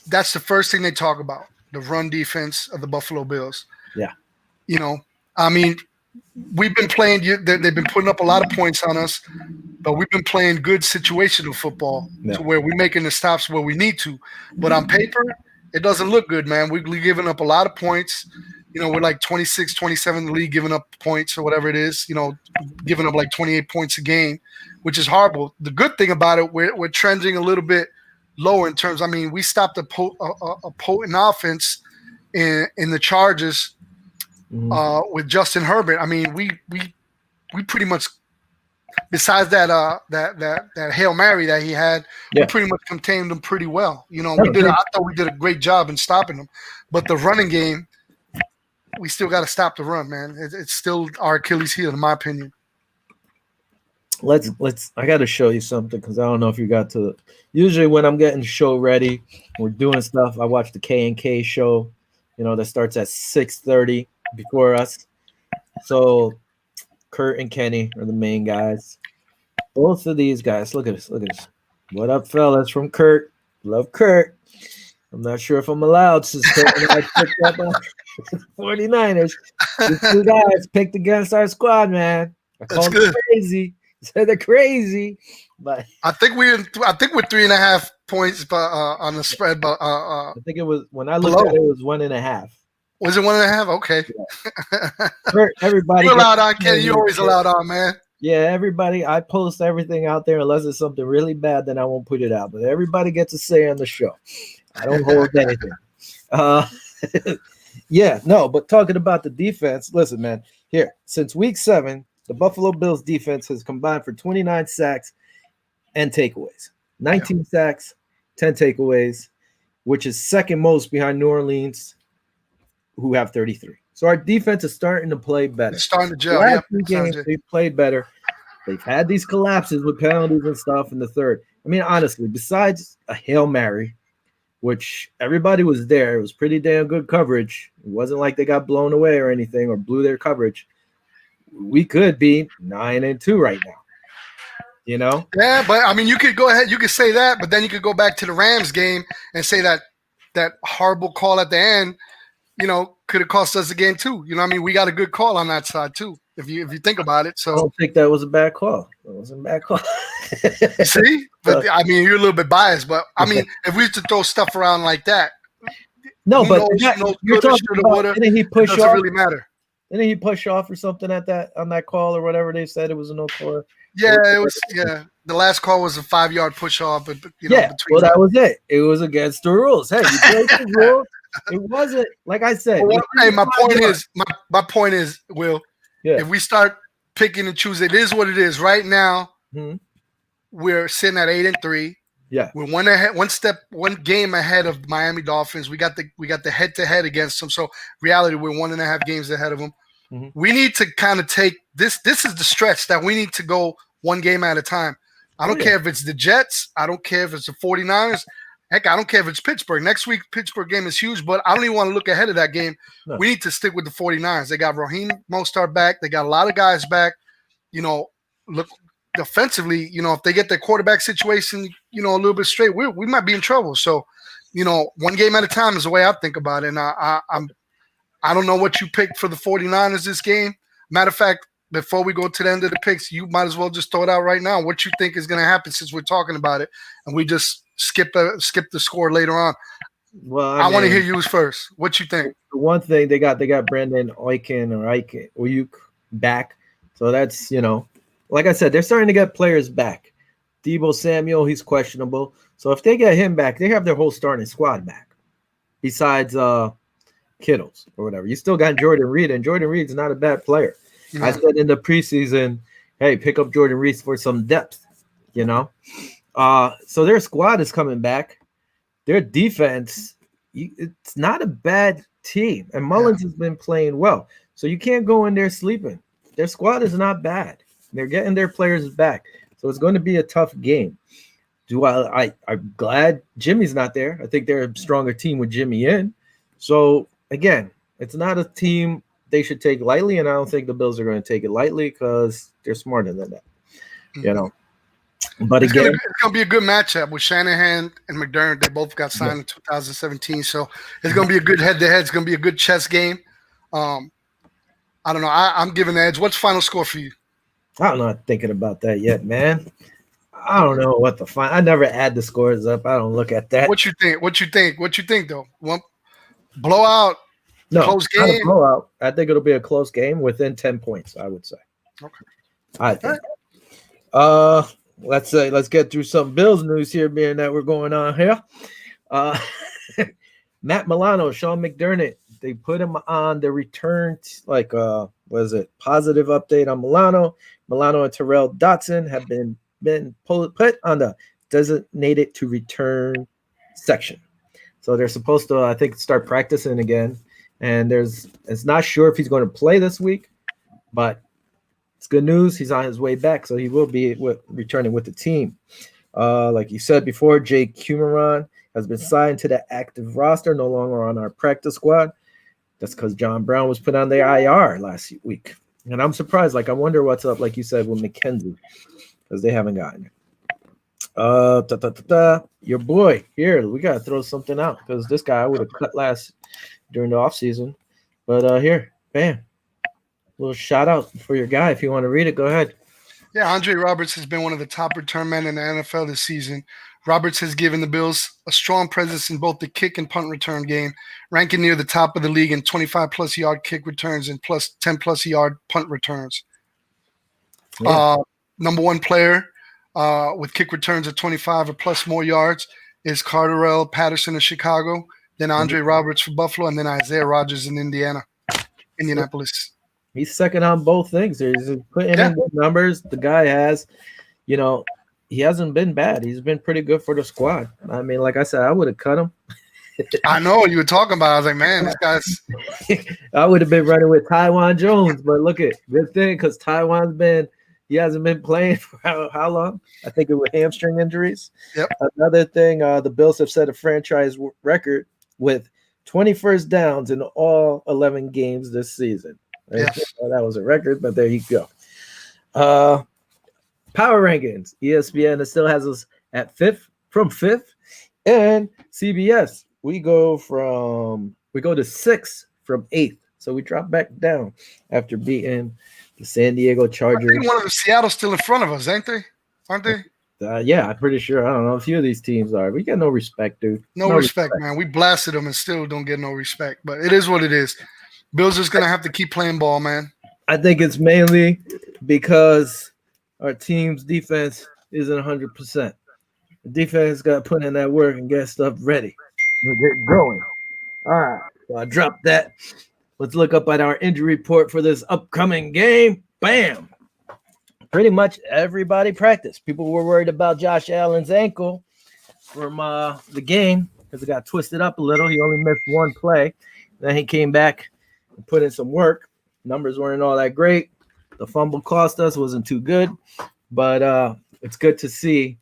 that's the first thing they talk about, the run defense of the Buffalo Bills. Yeah. I mean, we've been playing – they've been putting up a lot of points on us, but we've been playing good situational football to where we're making the stops where we need to. But on paper, it doesn't look good, man. We're giving up a lot of points. We're like 26, 27 in the league giving up points or whatever it is, giving up like 28 points a game, which is horrible. The good thing about it, we're trending a little bit lower in terms – I mean, we stopped a potent offense in the Chargers – with Justin Herbert. I mean, we pretty much, besides that Hail Mary that he had, we pretty much contained them pretty well. I thought we did a great job in stopping them. But the running game, we still got to stop the run, man. It's still our Achilles heel, in my opinion. I got to show you something because I don't know if you got to. Usually when I'm getting the show ready, we're doing stuff. I watch the K&K show, that starts at 6:30. Before us. So Kurt and Kenny are the main guys. Both of these guys, look at this. What up, fellas? From Kurt. Love Kurt. I'm not sure if I'm allowed since Kurt and I picked up on 49ers. These two guys picked against our squad, man. I called them crazy. Said they're crazy. But I think we're 3.5 points on the spread, but I think it was when I looked at it, it was 1.5. Was it 1.5? Okay. Everybody. You're allowed on, Kenny. You're always allowed on, man. Yeah, everybody. I post everything out there unless it's something really bad, then I won't put it out. But everybody gets a say on the show. I don't hold anything. But talking about the defense, listen, man. Here, since week 7, the Buffalo Bills defense has combined for 29 sacks and takeaways. 19 sacks, 10 takeaways, which is second most behind New Orleans, who have 33. So our defense is starting to play better. It's starting to gel. Last 3 games, they've played better. They've had these collapses with penalties and stuff in the third. I mean, honestly, besides a Hail Mary, which everybody was there, it was pretty damn good coverage. It wasn't like they got blown away or anything or blew their coverage. We could be 9-2 right now. Yeah, but I mean, you could go ahead. You could say that, but then you could go back to the Rams game and say that horrible call at the end, could have cost us a game too. I mean, we got a good call on that side too, if you think about it. So I don't think that was a bad call. It wasn't a bad call. See? But I mean, you're a little bit biased, but I mean, if we used to throw stuff around like that. No, but you're talking about, didn't he push off? It doesn't really matter. Didn't he push off or something on that call or whatever they said? It was a no call. Yeah, it was. Yeah, the last call was a 5-yard push off. But well, that was it. It was against the rules. Hey, you break the rules. It wasn't like I said. Hey, my point is, Will, if we start picking and choosing, it is what it is. Right now, we're sitting at 8-3. Yeah, we're one game ahead of Miami Dolphins. We got the head-to-head against them. So reality, we're 1.5 games ahead of them. We need to kind of take this. This is the stretch that we need to go one game at a time. I don't care if it's the Jets. I don't care if it's the 49ers. Heck, I don't care if it's Pittsburgh. Next week, Pittsburgh game is huge, but I don't even want to look ahead of that game. No. We need to stick with the 49ers. They got Raheem Mostert back. They got a lot of guys back. Look defensively, if they get their quarterback situation, a little bit straight, we might be in trouble. So, one game at a time is the way I think about it. And I don't know what you picked for the 49ers this game. Matter of fact, before we go to the end of the picks, you might as well just throw it out right now. What you think is going to happen since we're talking about it, and we just skip the score later on. Well, I want to hear yours first. What you think? The one thing they got Brandon Ayuk back, so that's like I said, they're starting to get players back. Deebo Samuel, he's questionable, so if they get him back, they have their whole starting squad back. Besides Kittles or whatever, you still got Jordan Reed, and Jordan Reed's not a bad player. Mm-hmm. I said in the preseason, hey, pick up Jordan Reed for some depth, So their squad is coming back. Their defense, it's not a bad team. And Mullins has been playing well. So you can't go in there sleeping. Their squad is not bad. They're getting their players back. So it's going to be a tough game. I'm glad Jimmy's not there. I think they're a stronger team with Jimmy in. So, again, it's not a team they should take lightly, and I don't think the Bills are going to take it lightly because they're smarter than that, But it's going to be a good matchup with Shanahan and McDermott. They both got signed in 2017, so it's going to be a good head-to-head. It's going to be a good chess game. I don't know. I'm giving the edge. What's the final score for you? I'm not thinking about that yet, man. I don't know what the final. I never add the scores up. I don't look at that. What you think, though? One blowout? No, close game. Not a blowout. I think it'll be a close game within 10 points, I would say. Okay. I think. Let's get through some Bills news here, being that we're going on here. Matt Milano, Sean McDermott, they put him on the return, positive update on Milano. Milano and Terrell Dotson have been put on the designated to return section. So they're supposed to, I think, start practicing again. And it's not sure if he's going to play this week, but it's good news. He's on his way back, so he will be returning with the team. Like you said before, Jake Kumeron has been signed to the active roster, no longer on our practice squad. That's because John Brown was put on the IR last week. And I'm surprised. I wonder what's up, like you said, with McKenzie, because they haven't gotten it. Your boy, here, we got to throw something out, because this guy I would have cut during the offseason. But here, bam. A little shout out for your guy. If you want to read it, go ahead. Yeah, Andre Roberts has been one of the top return men in the NFL this season. Roberts has given the Bills a strong presence in both the kick and punt return game, ranking near the top of the league in 25-plus yard kick returns and plus 10-plus yard punt returns. Yeah. Number one player with kick returns of 25 or plus more yards is Carterell Patterson of Chicago, then Andre Roberts for Buffalo, and then Isaiah Rodgers in Indianapolis. He's second on both things. He's putting in good numbers. The guy has, he hasn't been bad. He's been pretty good for the squad. I mean, like I said, I would have cut him. I know what you were talking about. I was like, man, this guy's. I would have been running with Tywan Jones, but look at good thing, because he hasn't been playing for how long? I think it was hamstring injuries. Yep. Another thing, the Bills have set a franchise record with 20 first downs in all 11 games this season. Yes. That was a record, but there you go. Power rankings. ESPN still has us at fifth, and CBS we go to sixth from eighth. So we drop back down after beating the San Diego Chargers. I think one of the Seattle's still in front of us, ain't they? Aren't they? Yeah, I'm pretty sure. I don't know. A few of these teams are. We get no respect, dude. No respect, man. We blasted them and still don't get no respect. But it is what it is. Bills is going to have to keep playing ball, man. I think it's mainly because our team's defense isn't 100%. The defense got to put in that work and get stuff ready. We'll get going. All right. So I dropped that. Let's look up at our injury report for this upcoming game. Bam. Pretty much everybody practiced. People were worried about Josh Allen's ankle from the game because it got twisted up a little. He only missed one play. Then he came back and put in some work. Numbers weren't all that great. The fumble cost us, wasn't too good. But it's good to see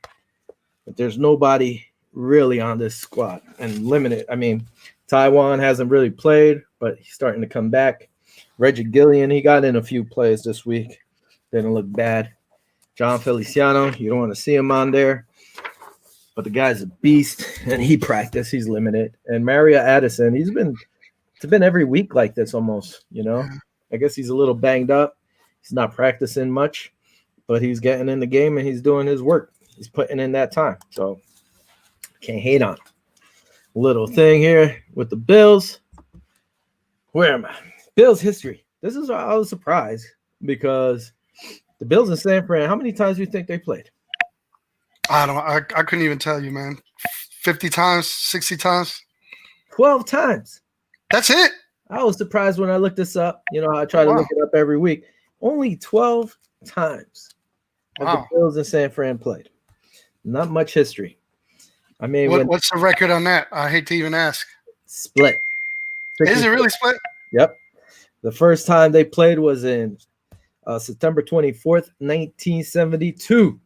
that there's nobody really on this squad and limited. I mean, Taiwan hasn't really played, but he's starting to come back. Reggie Gillian, he got in a few plays this week. Didn't look bad. John Feliciano, you don't want to see him on there. But the guy's a beast, and he practiced. He's limited. And Mario Addison, it's been every week like this almost, you know. I guess he's a little banged up. He's not practicing much, but he's getting in the game, and he's doing his work. He's putting in that time. So can't hate on him. Little thing here with the Bills. Where am I? Bills history. This is I was surprised because the Bills in San Fran, how many times do you think they played? I couldn't even tell you, man. 50 times, 60 times? 12 times. That's it? I was surprised when I looked this up. You know, I try to look it up every week. Only 12 times the Bills in San Fran played. Not much history. I mean, what's the record on that? I hate to even ask. Split. Is it really split? Yep. The first time they played was in September 24th, 1972.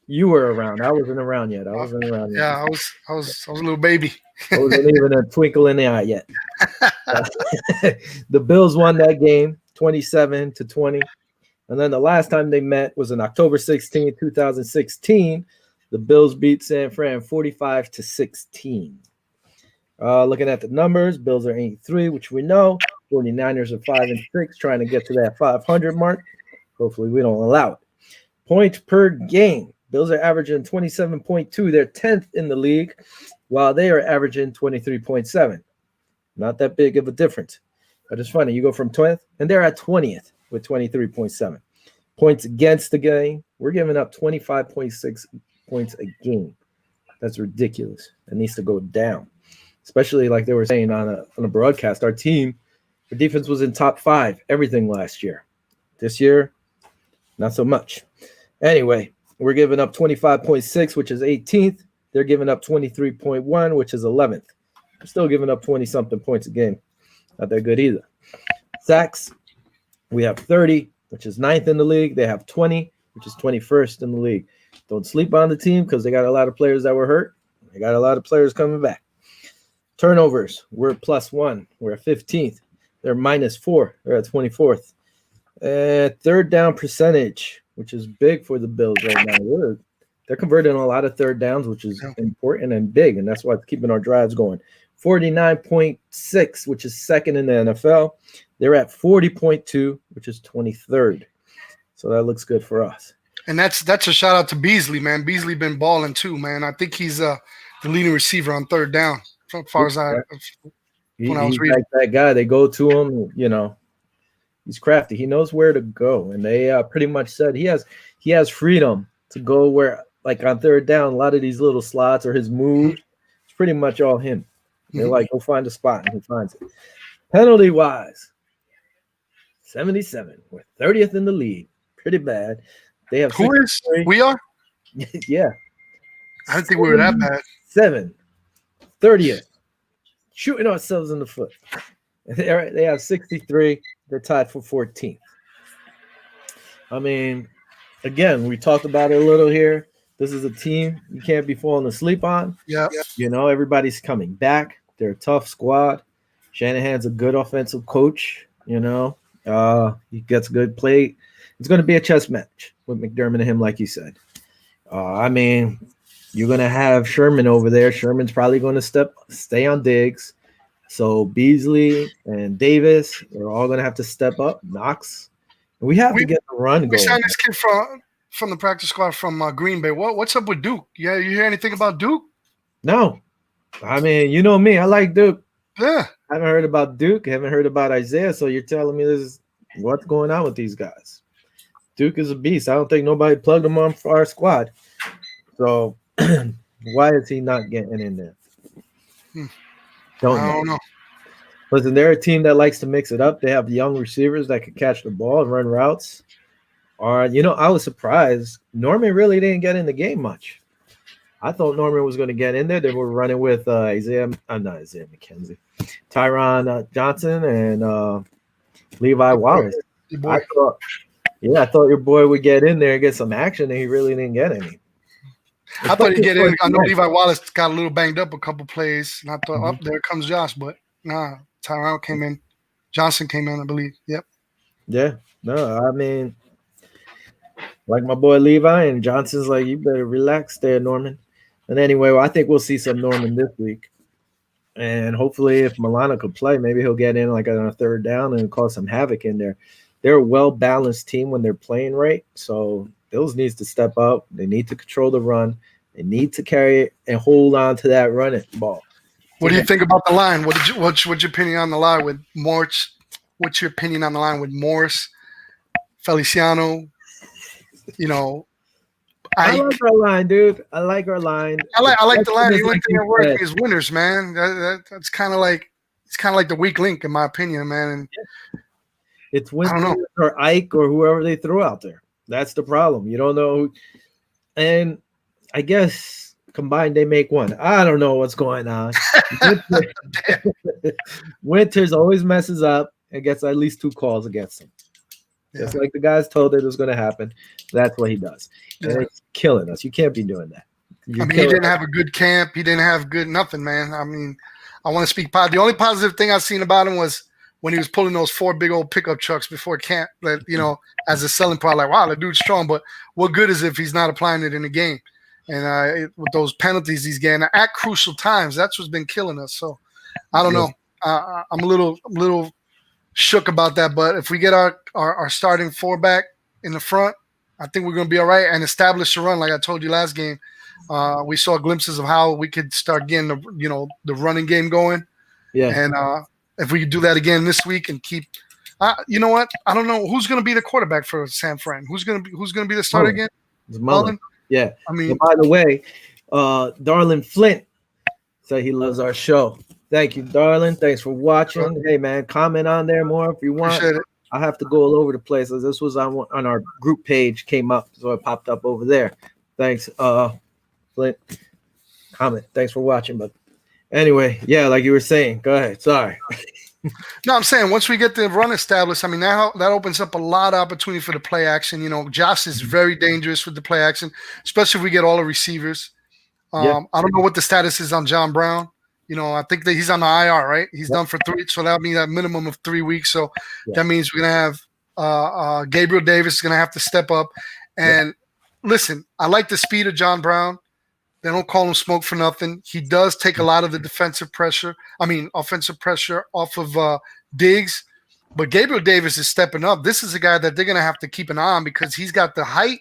You were around. I wasn't around yet. Yeah, I was a little baby. I wasn't even a twinkle in the eye yet. The Bills won that game 27-20. And then the last time they met was on October 16, 2016. The Bills beat San Fran 45-16. Looking at the numbers, Bills are 8-3, which we know. 49ers are 5-6, trying to get to that 500 mark. Hopefully we don't allow it. Points per game. Bills are averaging 27.2. They're 10th in the league, while they are averaging 23.7. Not that big of a difference. But it's funny. You go from 20th, and they're at 20th with 23.7. Points against the game. We're giving up 25.6 points a game. That's ridiculous. It needs to go down. Especially like they were saying on a broadcast. Our defense was in top 5 everything last year. This year, not so much. Anyway, we're giving up 25.6, which is 18th. They're giving up 23.1, which is 11th. We're still giving up 20-something points a game. Not that good either. Sacks, we have 30, which is 9th in the league. They have 20, which is 21st in the league. Don't sleep on the team because they got a lot of players that were hurt. They got a lot of players coming back. Turnovers, we're +1. We're at 15th. They're -4. They're at 24th. Third down percentage, which is big for the Bills right now. They're converting a lot of third downs, which is important and big, and that's why it's keeping our drives going. 49.6, which is 2nd in the NFL. They're at 40.2, which is 23rd. So that looks good for us. And that's a shout out to Beasley, man. Beasley been balling too, man. I think he's the leading receiver on third down, as far as I was reading. Like that guy, they go to him, you know. He's crafty. He knows where to go, and they pretty much said he has freedom to go where, like on third down, a lot of these little slots or his moves, it's pretty much all him. They're like, go find a spot, and he finds it. Penalty wise, 77. We're 30th in the league. Pretty bad. They have who is we are? Yeah. I didn't think we were that bad. 30th. Shooting ourselves in the foot. They have 63. They're tied for 14th. I mean, again, we talked about it a little here. This is a team you can't be falling asleep on. Yeah. You know, everybody's coming back. They're a tough squad. Shanahan's a good offensive coach. You know, he gets good play. It's going to be a chess match with McDermott and him, like you said. I mean, you're going to have Sherman over there. Sherman's probably going to stay on Diggs. So Beasley and Davis are all going to have to step up. Knox. We have to get the run going. We signed this kid from the practice squad from Green Bay. What's up with Duke? Yeah, you hear anything about Duke? No. I mean, you know me. I like Duke. Yeah. I haven't heard about Duke. I haven't heard about Isaiah. So you're telling me this is what's going on with these guys. Duke is a beast. I don't think nobody plugged him on for our squad. So why is he not getting in there? I don't know. Listen, they're a team that likes to mix it up. They have young receivers that can catch the ball and run routes. You know, I was surprised. Norman really didn't get in the game much. I thought Norman was going to get in there. They were running with not Isaiah McKenzie, Tyron Johnson, and Levi Wallace. Yeah, I thought your boy would get in there and get some action, and he really didn't get any. I thought he'd get in. I know Levi Wallace got a little banged up a couple plays, and I thought, oh, there comes Josh, but nah, Tyrell came in. Johnson came in, I believe. Yep. Yeah, no, I mean, like my boy Levi and Johnson's like, you better relax there, Norman. And anyway, I think we'll see some Norman this week. And hopefully, if Milano could play, maybe he'll get in like on a third down and cause some havoc in there. They're a well-balanced team when they're playing right. So Bills needs to step up. They need to control the run. They need to carry it and hold on to that running ball. What do you think about the line? What's your opinion on the line with Morse? What's your opinion on the line with Morse, Feliciano? You know, I like our line, dude. I like our line. I like the line. The only thing that works is winners, man. That's kind of like the weak link in my opinion, man. And it's Winston or Ike or whoever they throw out there. That's the problem. You don't know. And I guess combined they make one. I don't know what's going on. Winters always messes up and gets at least 2 calls against him. Just like the guys told it was going to happen. That's what he does. And it's killing us. You can't be doing that. He didn't have a good camp. He didn't have good nothing, man. I mean, I want to speak positive. The only positive thing I've seen about him was when he was pulling those 4 big old pickup trucks before camp, that, you know, as a selling part, like, wow, the dude's strong. But what good is if he's not applying it in the game? And with those penalties he's getting at crucial times, that's what's been killing us. So I don't know. I'm a little shook about that. But if we get our starting 4 back in the front, I think we're going to be all right and establish the run. Like I told you last game, we saw glimpses of how we could start getting the running game going. Yeah. And if we could do that again this week and keep, you know what? I don't know who's going to be the quarterback for San Fran. Who's going to be the starter again? It's Mullen. Yeah. I mean, by the way, Darlin Flint said he loves our show. Thank you, Darlin. Thanks for watching. Hey, man, comment on there more if you want. Appreciate it. I have to go all over the place. This was on our group page, came up, so it popped up over there. Thanks, Flint. Comment. Thanks for watching. But anyway, yeah, like you were saying, go ahead. Sorry. No, I'm saying once we get the run established, I mean, that opens up a lot of opportunity for the play action. You know, Josh is very dangerous with the play action, especially if we get all the receivers. I don't know what the status is on John Brown. You know, I think that he's on the IR, right? He's done for 3, so that'll mean a minimum of 3 weeks. So that means we're going to have Gabriel Davis is going to have to step up. And listen, I like the speed of John Brown. They don't call him smoke for nothing. He does take a lot of the offensive pressure off of Diggs. But Gabriel Davis is stepping up. This is a guy that they're going to have to keep an eye on because he's got the height,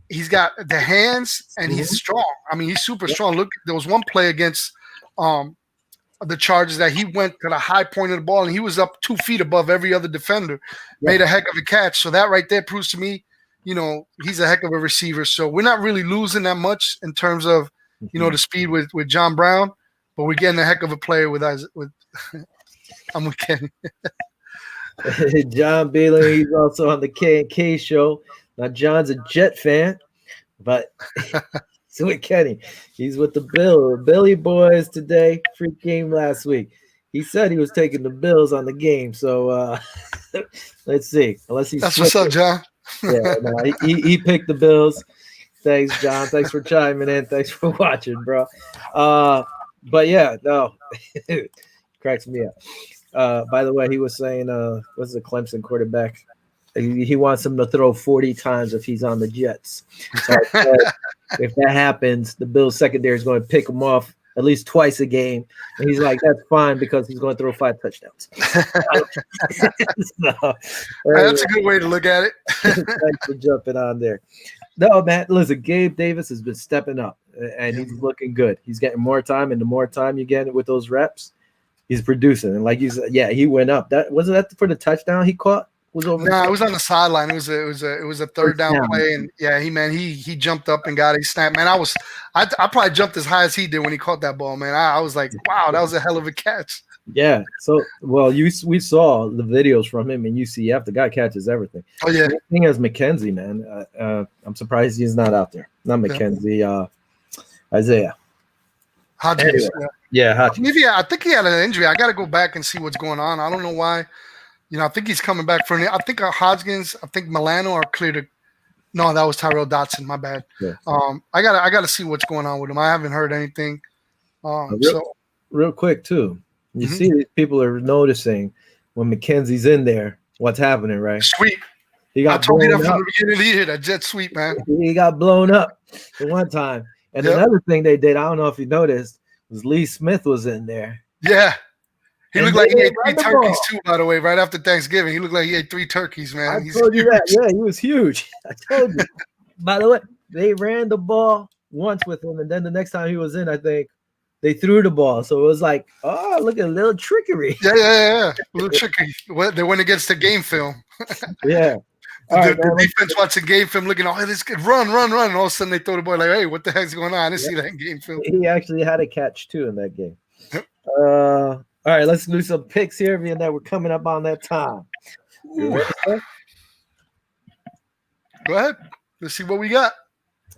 he's got the hands, and he's strong. I mean, he's super strong. Look, there was one play against the Chargers that he went to the high point of the ball, and he was up 2 feet above every other defender, made a heck of a catch. So that right there proves to me, you know, he's a heck of a receiver. So we're not really losing that much in terms of, you know, the speed with John Brown, but we're getting a heck of a player with I'm with Kenny. John Baylor, he's also on the K&K show. Now, John's a Jet fan, but so with Kenny, he's with the Billy Boys today. Free game last week. He said he was taking the Bills on the game. So let's see. That's what's up, John. Yeah, no, he picked the Bills. Thanks, John. Thanks for chiming in. Thanks for watching, bro. But yeah, no, cracks me up. By the way, he was saying, what's the Clemson quarterback? He wants him to throw 40 times if he's on the Jets. So if that happens, the Bills secondary is going to pick him off at least twice a game. And he's like, that's fine because he's going to throw 5 touchdowns. That's a good way to look at it. Thanks for jumping on there. No, man, listen, Gabe Davis has been stepping up, and he's looking good. He's getting more time, and the more time you get with those reps, he's producing. And like you said, yeah, he went up. Wasn't that for the touchdown he caught? No, it was on the sideline. It was a third down play, and yeah, he jumped up and got it. He snapped. Man, I probably jumped as high as he did when he caught that ball. Man, I was like, wow, that was a hell of a catch. Yeah. So, well, we saw the videos from him in UCF. The guy catches everything. Oh yeah. The thing is McKenzie, man. I'm surprised he's not out there. Not McKenzie. Isaiah. Hodgins. Anyway, yeah, Hodgins. Maybe I think he had an injury. I got to go back and see what's going on. I don't know why. I think he's coming back from it. I think Hodgins, I think Milano are clear to. No, that was Tyrell Dotson. My bad. Yeah. I gotta see what's going on with him. I haven't heard anything. Real quick too, you see these people are noticing when McKenzie's in there, what's happening, right? Sweep. I told you that from the beginning of the year. That jet sweep, man. He got blown up the one time. And another thing they did, I don't know if you noticed, was Lee Smith was in there. Yeah. He looked like he ate 3 turkeys too, by the way, right after Thanksgiving. He looked like he ate 3 turkeys, man. I told you that. Yeah, he was huge. I told you. By the way, they ran the ball once with him, and then the next time he was in, I think, they threw the ball. So it was like, oh, look at a little trickery. Yeah. A little tricky. They went against the game film. Yeah. The defense watching game film looking, oh, this kid run. And all of a sudden they throw the ball like, hey, what the heck's going on? I didn't see that in game film. He actually had a catch too in that game. All right, let's do some picks here, being that we're coming up on that time. You ready, sir? Go ahead. Let's see what we got.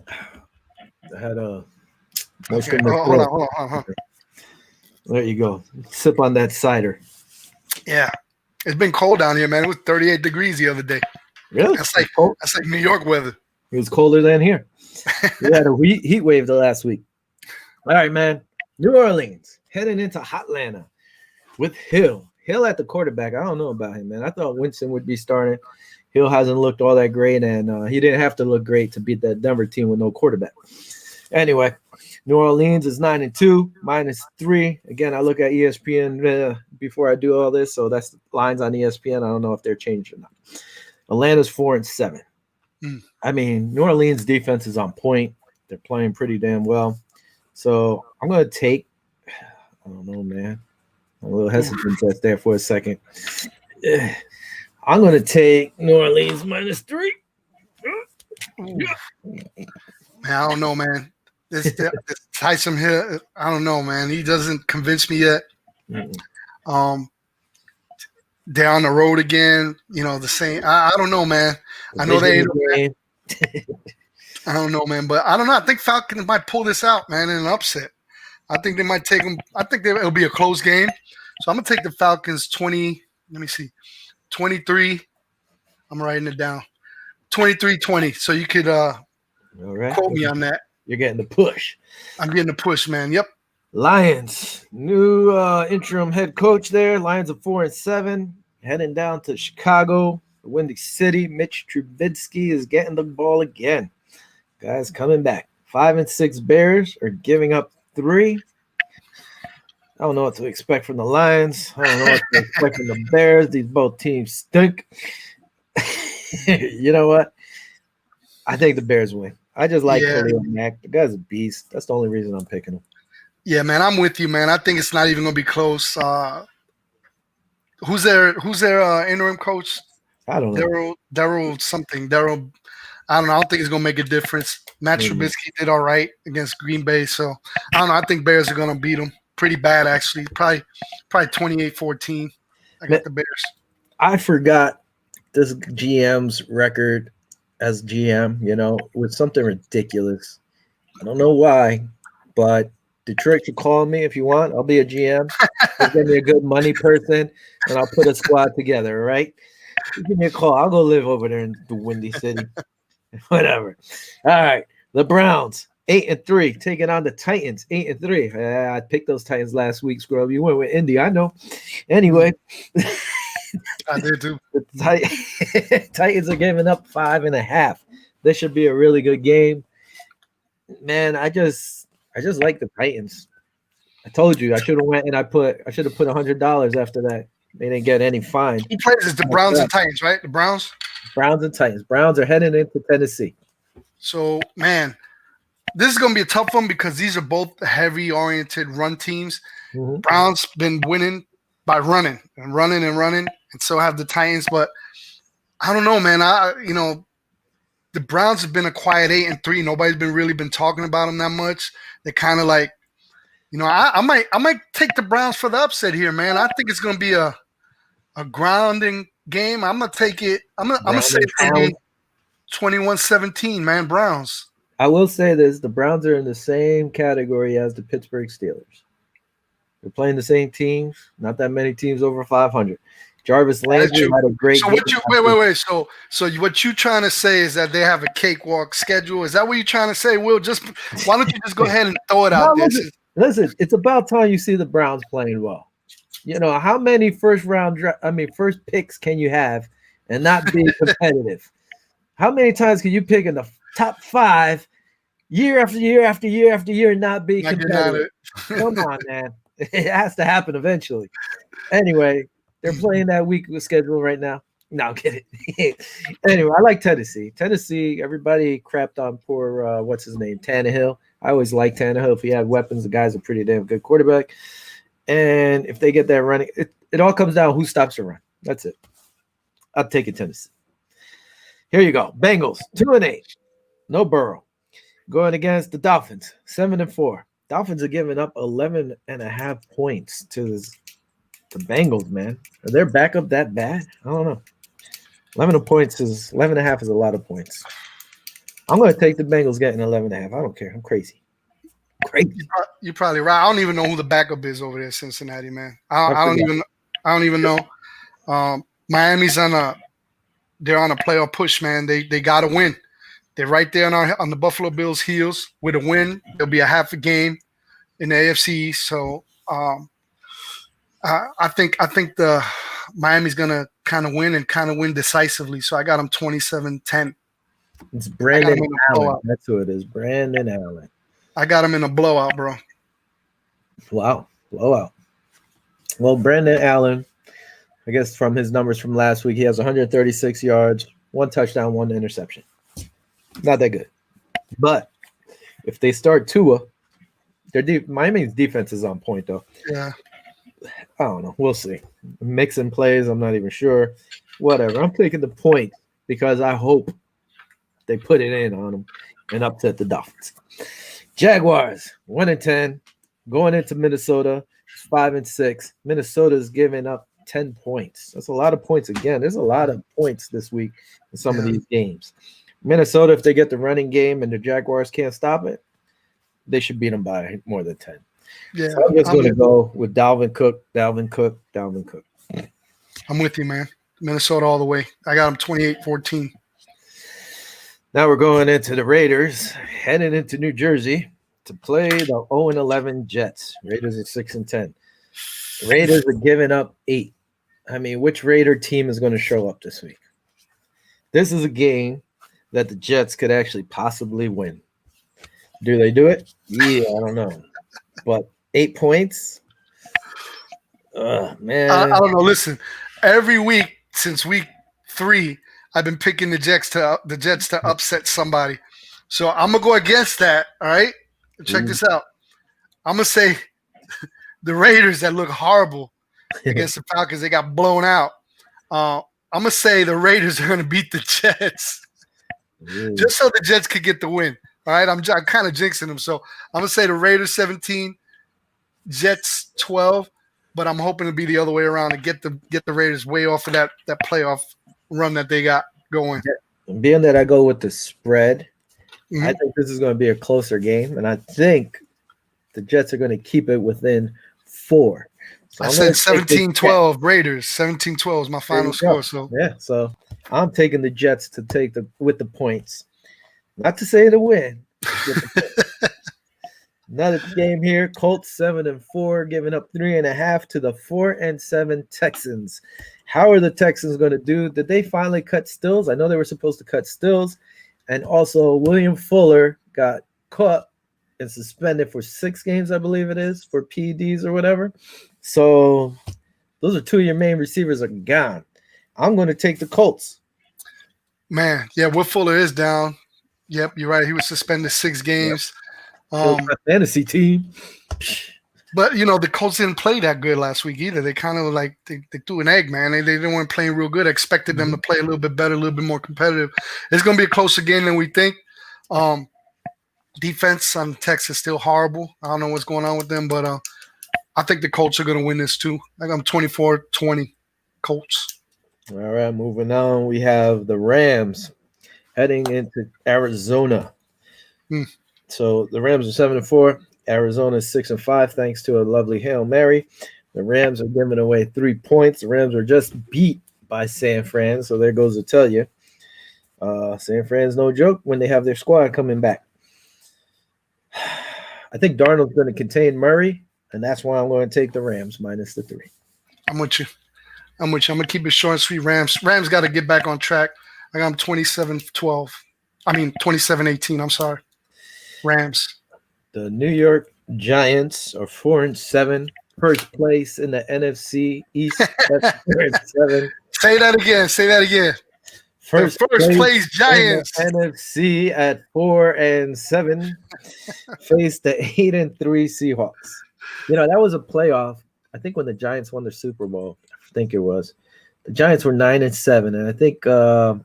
I had a. Okay. Hold on. There you go. Sip on that cider. Yeah. It's been cold down here, man. It was 38 degrees the other day. Really? That's like New York weather. It was colder than here. We had a heat wave the last week. All right, man. New Orleans heading into Hotlanta with Hill. Hill at the quarterback. I don't know about him, man. I thought Winston would be starting. Hill hasn't looked all that great, and he didn't have to look great to beat that Denver team with no quarterback. Anyway, New Orleans is 9-2, -3. Again, I look at ESPN before I do all this, so that's lines on ESPN. I don't know if they're changed or not. Atlanta's 4-7. I mean, New Orleans defense is on point. They're playing pretty damn well. So I'm going to take – I don't know, man. I'm a little hesitant just there for a second. I'm going to take New Orleans -3. Man, I don't know, man. This Tyson here, I don't know, man. He doesn't convince me yet. They're on the road again. The same. I don't know, man. I know they ain't. I don't know, man. But I don't know. I think Falcons might pull this out, man, in an upset. I think they might take them. I think it'll be a close game. So I'm going to take the Falcons 20. Let me see. 23. I'm writing it down. 23-20. So you could quote me on that. You're getting the push. I'm getting the push, man. Yep. Lions, new interim head coach there. Lions are 4-7, heading down to Chicago, Windy City. Mitch Trubisky is getting the ball again. Guys coming back. 5-6 Bears are giving up 3. I don't know what to expect from the Lions. I don't know what to expect from the Bears. These both teams stink. You know what? I think the Bears win. I just like Khalil Mack. The guy's a beast. That's the only reason I'm picking him. Yeah, man, I'm with you, man. I think it's not even gonna be close. Who's their interim coach? I don't know. Daryl something. Daryl. I don't know. I don't think it's gonna make a difference. Matt Trubisky did all right against Green Bay, so I don't know. I think Bears are gonna beat them pretty bad, actually. Probably 28-14. I got the Bears. I forgot this GM's record as GM. With something ridiculous. I don't know why, but Detroit should call me if you want. I'll be a GM. Give me a good money person, and I'll put a squad together, all right? Give me a call. I'll go live over there in the Windy City. Whatever. All right. The Browns, 8-3, taking on the Titans, 8-3. I picked those Titans last week, Scrub. You went with Indy, I know. Anyway. I did too. The Titans are giving up 5.5. This should be a really good game. Man, I just like the Titans. I told you I should have went and I should have put $100 after that. They didn't get any fine. Who plays the Browns and Titans, right? The Browns? Browns and Titans. Browns are heading into Tennessee. So, man, this is going to be a tough one because these are both heavy-oriented run teams. Mm-hmm. Browns been winning by running, and so have the Titans. But I don't know, man. The Browns have been a quiet 8-3. Nobody's been talking about them that much. They're kind of like, I might take the Browns for the upset here, man. I think it's going to be a grounding game. I'm gonna take it. I'm gonna say it's gonna be 21-17, man. Browns. I will say this: the Browns are in the same category as the Pittsburgh Steelers. They're playing the same teams. Not that many teams over 500. Jarvis Landry had a great So game. wait. So what you trying to say is that they have a cakewalk schedule? Is that what you're trying to say, Will? Why don't you just go ahead and throw it out there? Listen, it's about time you see the Browns playing well. You know, how many first picks can you have and not be competitive? How many times can you pick in the top 5 year after year after year after year and not be competitive? Come on, man. It has to happen eventually. Anyway, they're playing that week schedule right now. No, I'm kidding. Anyway, I like Tennessee. Tennessee, everybody crapped on poor, what's his name, Tannehill. I always like Tannehill. If he had weapons, the guy's a pretty damn good quarterback. And if they get that running, it all comes down who stops the run. That's it. I'll take it, Tennessee. Here you go. Bengals, 2-8. No Burrow. Going against the Dolphins, 7-4. Dolphins are giving up 11.5 points to the Bengals, man. Are their backup that bad? I don't know. 11.5 is a lot of points. I'm going to take the Bengals getting 11.5. I don't care. I'm crazy. You're probably right. I don't even know who the backup is over there, Cincinnati, man. I don't even know. Miami's they're on a playoff push, man. They got to win. They're right there on the Buffalo Bills' heels. With a win, there'll be a half a game in the AFC. So I think the Miami's gonna kind of win decisively. So I got them 27-10. It's Brandon Allen. That's who it is. Brandon Allen. I got him in a blowout, bro. Wow, blowout. Well, Brandon Allen, I guess from his numbers from last week, he has 136 yards, 1 touchdown, 1 interception. Not that good. But if they start Tua, Miami's defense is on point, though. Yeah. I don't know. We'll see. Mixing plays, I'm not even sure. Whatever. I'm taking the point because I hope they put it in on them and upset the Dolphins. Jaguars, 1-10. Going into Minnesota, 5-6. Minnesota's giving up 10 points. That's a lot of points again. There's a lot of points this week in some of these games. Minnesota, if they get the running game and the Jaguars can't stop it, they should beat them by more than 10. Yeah, so I'm just going to go with Dalvin Cook. I'm with you, man. Minnesota all the way. I got them 28-14. Now we're going into the Raiders, heading into New Jersey to play the 0-11 Jets. Raiders are 6-10. Raiders are giving up 8. I mean, which Raider team is going to show up this week? This is a game that the Jets could actually possibly win. Do they do it? Yeah, I don't know. But 8 points? Man. I don't know. Listen, every week since week 3, I've been picking the Jets to upset somebody. So I'm going to go against that, all right? Check this out. I'm going to say the Raiders that look horrible against the Falcons, they got blown out. I'm going to say the Raiders are going to beat the Jets just so the Jets could get the win. All right, I'm kind of jinxing them. So I'm going to say the Raiders 17, Jets 12, but I'm hoping to be the other way around and get the Raiders way off of that playoff run that they got going. Being that I go with the spread, I think this is going to be a closer game, and I think the Jets are going to keep it within 4. So I said 17-12 Raiders. 17-12 is my final score. So yeah, so I'm taking the Jets to take with the points. Not to say to win. Another game here. Colts 7-4, giving up 3.5 to the 4-7 Texans. How are the Texans going to do? Did they finally cut Stills? I know they were supposed to cut Stills. And also William Fuller got caught and suspended for 6 games, I believe it is, for PEDs or whatever. So those are 2 of your main receivers are gone. I'm going to take the Colts. Man, yeah, Will Fuller is down. Yep, you're right. He was suspended 6 games. Yep. Fantasy team. But, the Colts didn't play that good last week either. They kind of they threw an egg, man. They didn't want playing real good. I expected them to play a little bit better, a little bit more competitive. It's going to be a closer game than we think. Defense on Texas is still horrible. I don't know what's going on with them, but I think the Colts are going to win this too. I got them 24-20 Colts. All right, moving on. We have the Rams heading into Arizona. So the Rams are 7-4. Arizona is 6-5, thanks to a lovely Hail Mary. The Rams are giving away 3 points. The Rams were just beat by San Fran, so there goes to tell you. San Fran's no joke when they have their squad coming back. I think Darnold's going to contain Murray, and that's why I'm going to take the Rams minus the 3. I'm with you. I'm going to keep it short and sweet. Rams got to get back on track. I got them 27-12. I mean, 27-18. I'm sorry. Rams. The New York Giants are 4-7, first place in the NFC East. That's 4-7. Say that again. First place Giants. NFC at 4-7 faced the 8-3 Seahawks. That was a playoff. I think when the Giants won the Super Bowl, I think it was. The Giants were 9-7, and I think the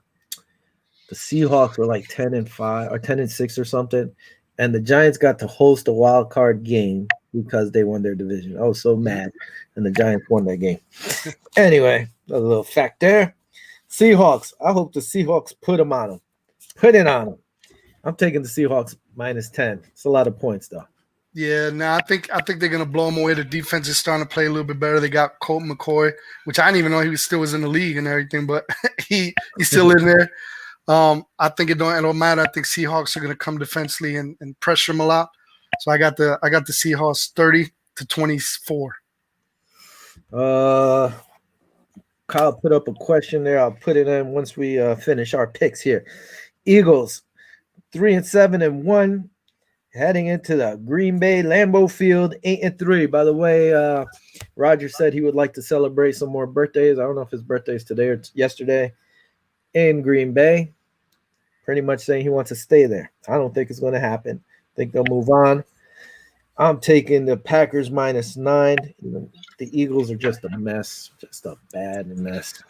Seahawks were like 10-5 or 10-6 or something. And the Giants got to host a wild card game because they won their division. I was so mad, and the Giants won that game. Anyway, a little fact there. Seahawks. I hope the Seahawks put them on them. Put it on them. I'm taking the Seahawks minus 10. It's a lot of points, though. Yeah, I think they're gonna blow them away. The defense is starting to play a little bit better. They got Colt McCoy, which I didn't even know he was in the league and everything, but he's still in there. I think it don't matter. I think Seahawks are gonna come defensively and pressure them a lot. So I got the Seahawks 30-24. Kyle put up a question there. I'll put it in once we finish our picks here. Eagles 3-7-1, heading into the Green Bay Lambeau Field 8-3. By the way, Roger said he would like to celebrate some more birthdays. I don't know if his birthday is today or yesterday in Green Bay. Pretty much saying he wants to stay there. I don't think it's going to happen. I think they'll move on. I'm taking the Packers minus 9. The Eagles are just a mess, just a bad mess.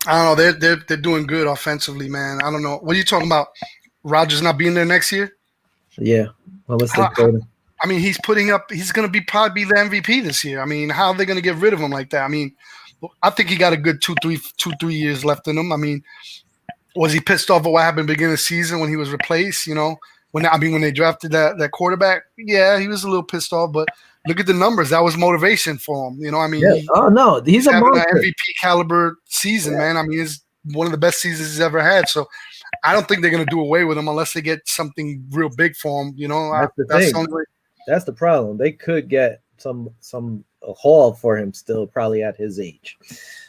I don't know. They're doing good offensively, man. I don't know. What are you talking about? Rodgers not being there next year? Yeah. Well, I mean, he's going to probably be the MVP this year. I mean, how are they going to get rid of him like that? I mean, I think he got a good 2-3 years left in him. I mean, was he pissed off at what happened at the beginning of the season when he was replaced? When they drafted that quarterback, yeah, he was a little pissed off. But look at the numbers; that was motivation for him. I mean, yeah. He's having an MVP caliber season, man. I mean, it's one of the best seasons he's ever had. So I don't think they're going to do away with him unless they get something real big for him. That's the thing. That's the problem. They could get some haul for him still, probably at his age.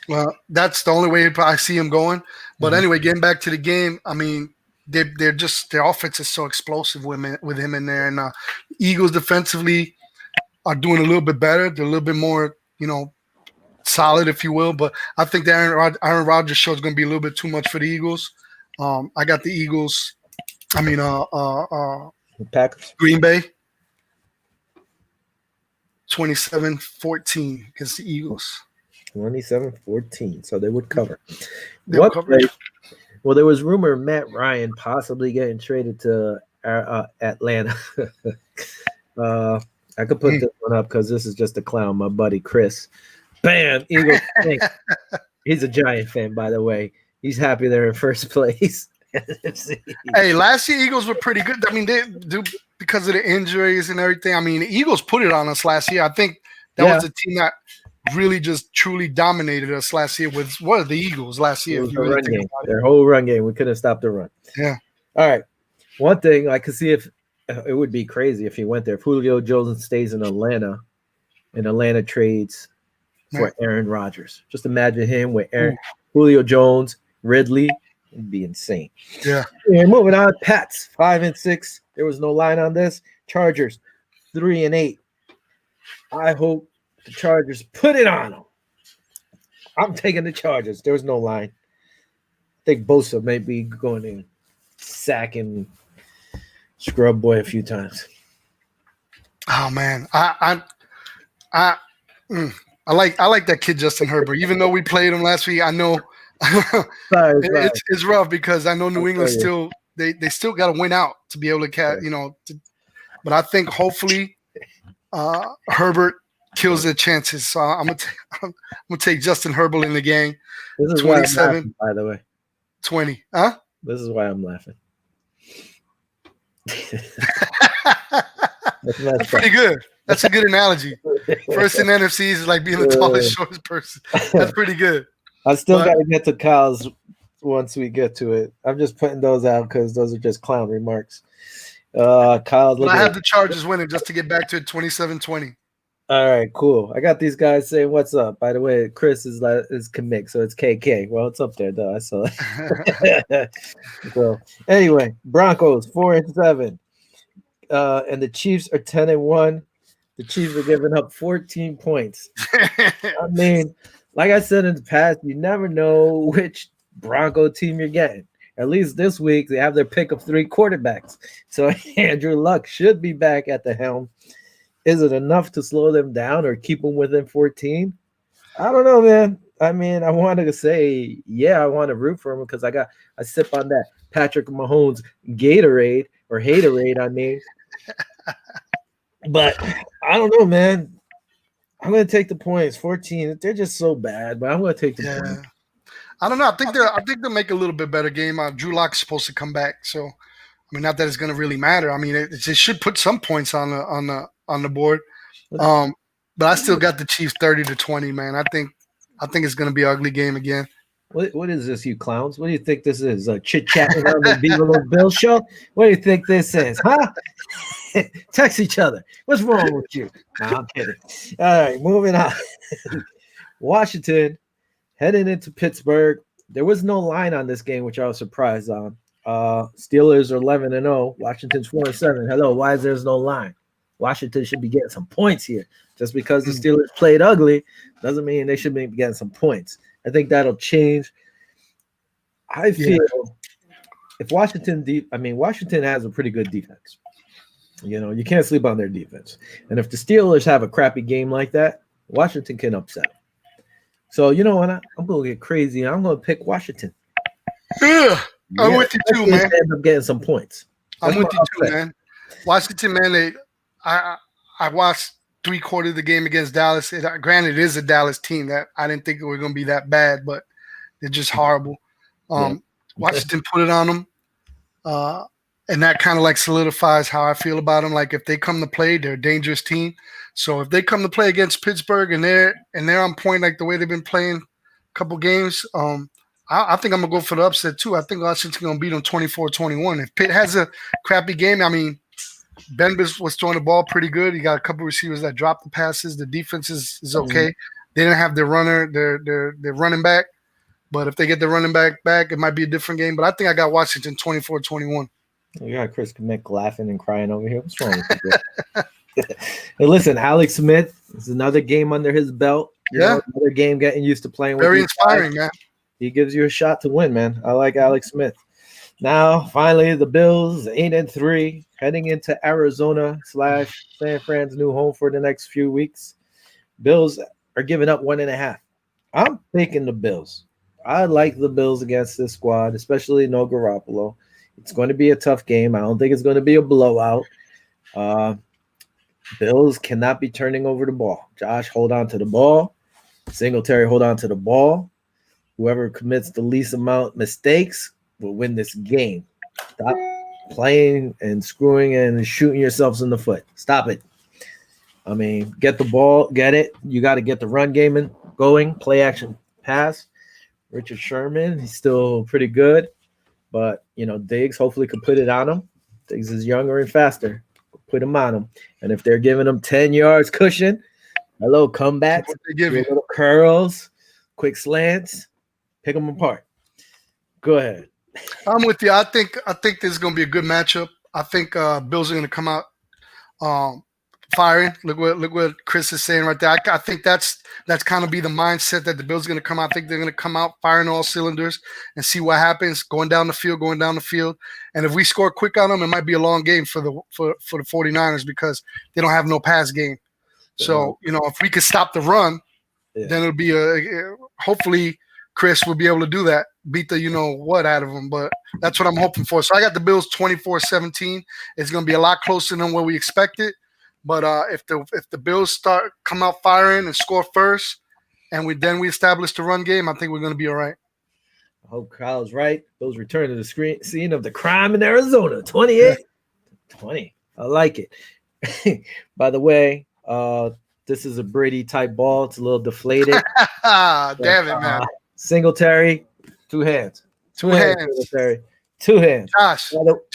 Well, that's the only way I see him going. But anyway, getting back to the game, I mean, their offense is so explosive with him in there, and Eagles defensively are doing a little bit better. They're a little bit more, solid, if you will. But I think the Aaron Rodgers show is going to be a little bit too much for the Eagles. I got the Eagles. I mean, Packers. Green Bay. 27-14 against the Eagles. 27-14, so they would cover. Cover. Well, there was rumor of Matt Ryan possibly getting traded to Atlanta. I could put this one up because this is just a clown. My buddy Chris. Bam! Eagles. He's a Giant fan, by the way. He's happy they're in first place. Hey, last year Eagles were pretty good. I mean, they do because of the injuries and everything. I mean, the Eagles put it on us last year. I think that was a team that really just truly dominated us last year. With what are the Eagles last year? If you really think about it. Their whole run game, we couldn't stop the run. Yeah. All right. One thing I could see if it would be crazy if he went there. If Julio Jones stays in Atlanta, and Atlanta trades for Aaron Rodgers. Just imagine him with Julio Jones, Ridley. It'd be insane. Yeah. And moving on, Pats 5-6. There was no line on this. Chargers 3-8. I hope the Chargers put it on them. I'm taking the Chargers. There was no line. I think Bosa may be going in sacking Scrub Boy a few times. Oh man, I like that kid Justin Herbert. Even though we played him last week, I know sorry. It's rough because I know New England still they still got to win out to be able to catch, but I think hopefully Herbert kills their chances. So I'm gonna take Justin Herbert in the game. This is 27, laughing, by the way. 20. Huh? This is why I'm laughing. That's pretty good. That's a good analogy. First in NFCs is like being the tallest, shortest person. That's pretty good. I still got to get to Kyle's once we get to it. I'm just putting those out because those are just clown remarks. Kyle, I have the Chargers winning just to get back to 27-20. All right, cool. I got these guys saying what's up. By the way, Chris is commit, so it's KK. Well, it's up there though. I saw it. So anyway, Broncos 4-7, and the Chiefs are 10-1. The Chiefs are giving up 14 points. I mean, like I said in the past, you never know which Bronco team you're getting. At least this week, they have their pick of 3 quarterbacks. So Andrew Luck should be back at the helm. Is it enough to slow them down or keep them within 14? I don't know, man. I mean, I wanted to say, yeah, I want to root for him because I sip on that Patrick Mahomes Gatorade or Haterade, I mean. But I don't know, man. I'm going to take the points. 14. They're just so bad, but I'm going to take the points. I don't know. I think they'll make a little bit better game. Drew Lock's supposed to come back, so I mean, not that it's going to really matter. I mean, it should put some points on the board. But I still got the Chiefs 30-20, man. I think it's going to be an ugly game again. What is this, you clowns? What do you think this is? A chit-chatting on the Viva Bill show? What do you think this is, huh? Text each other. What's wrong with you? No, I'm kidding. All right, moving on. Washington heading into Pittsburgh. There was no line on this game, which I was surprised on. Steelers are 11-0. Washington's 4-7. Hello, why is there no line? Washington should be getting some points here. Just because the Steelers played ugly doesn't mean they should be getting some points. I think that'll change. I feel if Washington has a pretty good defense. You know, you can't sleep on their defense. And if the Steelers have a crappy game like that, Washington can upset. So, you know what? I'm going to get crazy. I'm going to pick Washington. Yeah, I'm with you too, man. End up getting some points. I'm with you too, man. Washington, man, I watched 3/4 of the game against Dallas. Granted, it is a Dallas team that I didn't think it was going to be that bad, but they're just horrible. Washington put it on them. And that kind of like solidifies how I feel about them. Like if they come to play, they're a dangerous team. So if they come to play against Pittsburgh and they're on point like the way they've been playing a couple games, I think I'm gonna go for the upset too. I think Washington's gonna beat them 24-21. If Pitt has a crappy game, I mean, Ben was throwing the ball pretty good. He got a couple receivers that dropped the passes. The defense is okay. They didn't have their runner, their running back. But if they get the running back, it might be a different game. But I think I got Washington 24-21. You got Chris Kmick laughing and crying over here. What's wrong with you? Hey, listen, Alex Smith is another game under his belt. You know, another game getting used to playing with. Very inspiring, man. He gives you a shot to win, man. I like Alex Smith. Now, finally, the Bills 8-3, heading into Arizona / San Fran's new home for the next few weeks. Bills are giving up 1.5. I'm picking the Bills. I like the Bills against this squad, especially no Garoppolo. It's going to be a tough game. I don't think it's going to be a blowout. Bills cannot be turning over the ball. Josh, hold on to the ball. Singletary, hold on to the ball. Whoever commits the least amount of mistakes will win this game. Stop playing and screwing and shooting yourselves in the foot. Stop it. I mean, get the ball, get it. You got to get the run game going, play action pass. Richard Sherman, he's still pretty good. But, you know, Diggs hopefully could put it on him. Diggs is younger and faster. Put him on him. And if they're giving him 10 yards cushion, hello, comebacks, little curls, quick slants, pick them apart. Go ahead. I'm with you. I think this is going to be a good matchup. I think Bills are going to come out firing. Look what Chris is saying right there. I think that's kind of be the mindset that the Bills are going to come out. I think they're going to come out firing all cylinders and see what happens, going down the field. And if we score quick on them, it might be a long game for the 49ers because they don't have no pass game. So, you know, if we could stop the run, then it'll be hopefully Chris will be able to do that, beat the you-know-what out of them. But that's what I'm hoping for. So I got the Bills 24-17. It's going to be a lot closer than what we expected. But if the Bills come out firing and score first, and we establish the run game, I think we're going to be all right. I hope Kyle's right. Bills return to the scene of the crime in Arizona. 28-20. I like it. By the way, this is a Brady type ball. It's a little deflated. Damn it, man. Singletary, 2 hands. Two hands. Singletary, 2 hands.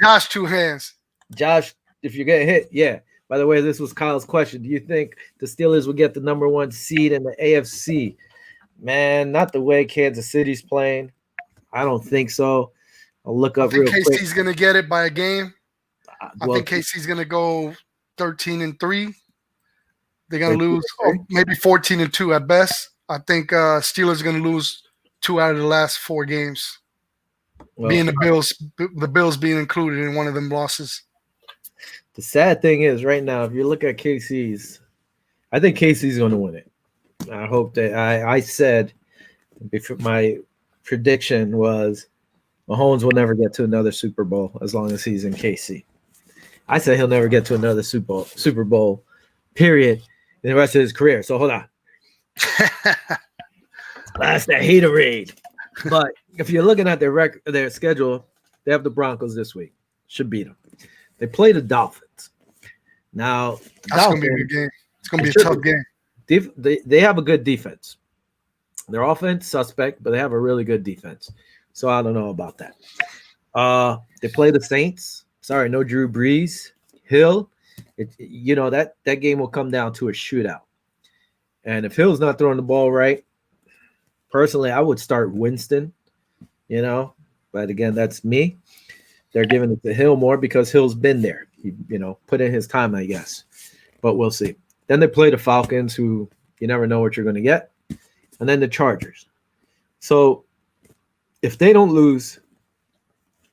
Josh, 2 hands. Josh, if you're getting hit, yeah. By the way, this was Kyle's question. Do you think the Steelers will get the number 1 seed in the AFC? Man, not the way Kansas City's playing. I don't think so. I'll look up real quick. KC's going to get it by a game. I think KC's going to go 13-3. They're going to lose maybe 14-2 at best. I think Steelers are going to lose 2 out of the last 4 games. Being the Bills being included in one of them losses. The sad thing is right now, if you look at KC's, I think KC's going to win it. I hope that I said before my prediction was Mahomes will never get to another Super Bowl as long as he's in KC. I said he'll never get to another Super Bowl, period, in the rest of his career. So hold on. That's the haterade. But if you're looking at their schedule, they have the Broncos this week. Should beat them. They play the Dolphins. Now, that's going to be a good game. It's going to be a tough game. They have a good defense. Their offense, suspect, but they have a really good defense. So I don't know about that. They play the Saints. Sorry, no Drew Brees. Hill. That game will come down to a shootout. And if Hill's not throwing the ball right, personally, I would start Winston, But again, that's me. They're giving it to Hill more because Hill's been there. He, put in his time, I guess. But we'll see. Then they play the Falcons, who you never know what you're going to get. And then the Chargers. So if they don't lose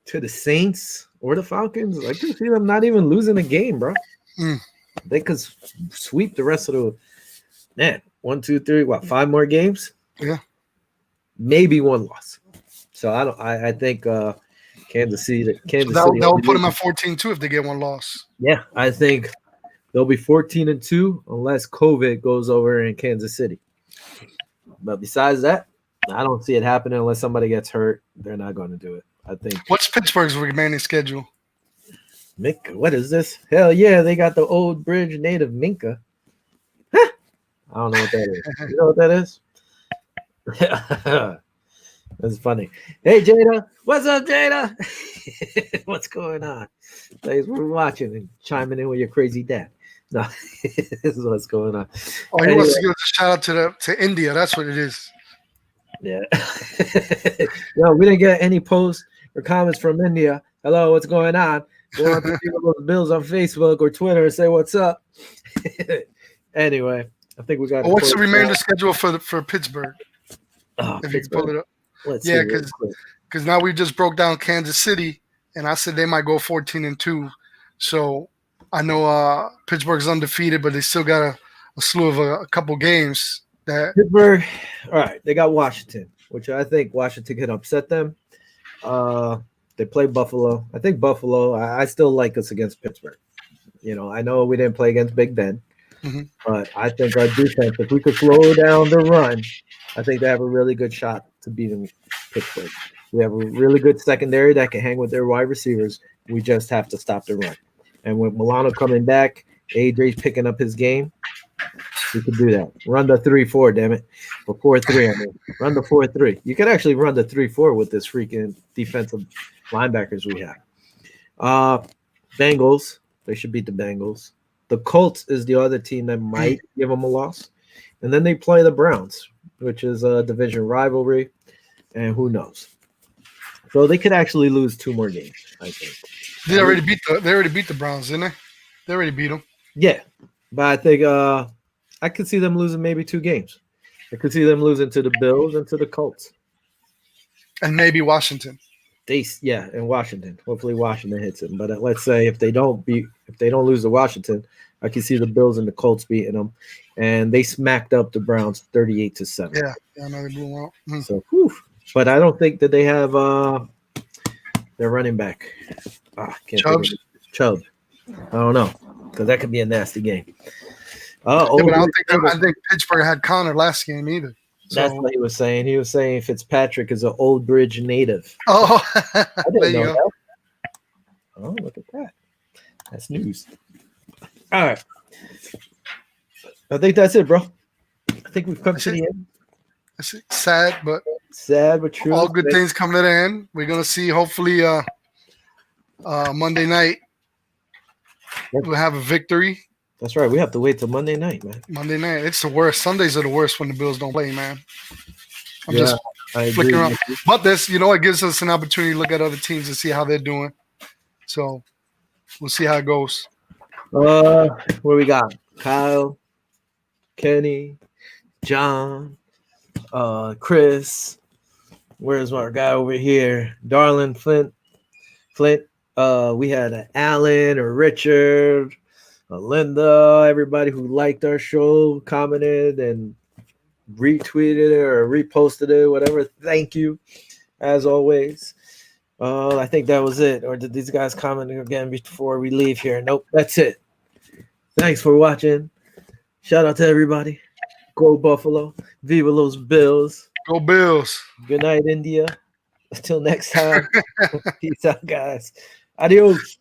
to the Saints or the Falcons, I can see them not even losing a game, bro. They could sweep the rest of the 1, 2, 3, 5 more games? Yeah. Maybe 1 loss. So I think Kansas City. That will put them at 14-2 if they get 1 loss. Yeah, I think they'll be 14-2 unless COVID goes over in Kansas City. But besides that, I don't see it happening unless somebody gets hurt. They're not going to do it. I think. What's Pittsburgh's remaining schedule? Minka, what is this? Hell yeah, they got the Old Bridge native Minka. Huh. I don't know what that is. You know what that is? That's funny. Hey, Jada. What's up, Jada? What's going on? Thanks for watching and chiming in with your crazy dad. No, this is what's going on. Oh, he wants to give a shout out to India. That's what it is. Yeah. No, we didn't get any posts or comments from India. Hello, what's going on? Go on to those Bills on Facebook or Twitter and say what's up. Anyway, I think we got. What's the remainder schedule for Pittsburgh? If you can pull it up. Yeah, because now we just broke down Kansas City, and I said they might go 14-2. So I know Pittsburgh's undefeated, but they still got a slew of a couple games. Pittsburgh, all right, they got Washington, which I think Washington can upset them. They play Buffalo. I think Buffalo, I still like us against Pittsburgh. I know we didn't play against Big Ben, but I think our defense, if we could slow down the run, I think they have a really good shot to beating Pittsburgh. We have a really good secondary that can hang with their wide receivers. We just have to stop the run. And with Milano coming back, AJ's picking up his game. We could do that. Run the 3-4, damn it. Or 4-3, I mean. Run the 4-3. You could actually run the 3-4 with this freaking defensive linebackers we have. Bengals. They should beat the Bengals. The Colts is the other team that might give them a loss. And then they play the Browns, which is a division rivalry. And who knows? So they could actually lose 2 more games, I think. They already beat the Browns, didn't they? They already beat them. Yeah. But I think I could see them losing maybe 2 games. I could see them losing to the Bills and to the Colts. And maybe Washington. And Washington. Hopefully Washington hits them. But let's say if they don't lose to Washington, I can see the Bills and the Colts beating them. And they smacked up the Browns 38-7. Yeah, I know they blew them out. Mm-hmm. So, but I don't think that they have their running back. Chubb. I don't know, because that could be a nasty game. But I think Pittsburgh had Connor last game either. So. That's what he was saying. He was saying Fitzpatrick is an Old Bridge native. Oh, I didn't know that. Oh, look at that. That's news. All right. I think that's it, bro. I think we've come That's to it. the end. That's it. Sad, but Sad but true. all good things come to the end. We're gonna see. Hopefully, Monday night we'll have a victory. That's right. We have to wait till Monday night, man. Monday night, it's the worst. Sundays are the worst when the Bills don't play, man. I'm Yeah, just I agree. flicking around. But this, it gives us an opportunity to look at other teams and see how they're doing. So we'll see how it goes. Where we got Kyle, Kenny, John, Chris. Where's our guy over here? Darlin, Flint. We had Alan or Richard, Linda, everybody who liked our show, commented and retweeted it or reposted it, whatever. Thank you, as always. I think that was it. Or did these guys comment again before we leave here? Nope, that's it. Thanks for watching. Shout out to everybody. Go Buffalo. Viva los Bills. Go Bills. Good night, India. Until next time. Peace out, guys. Adios.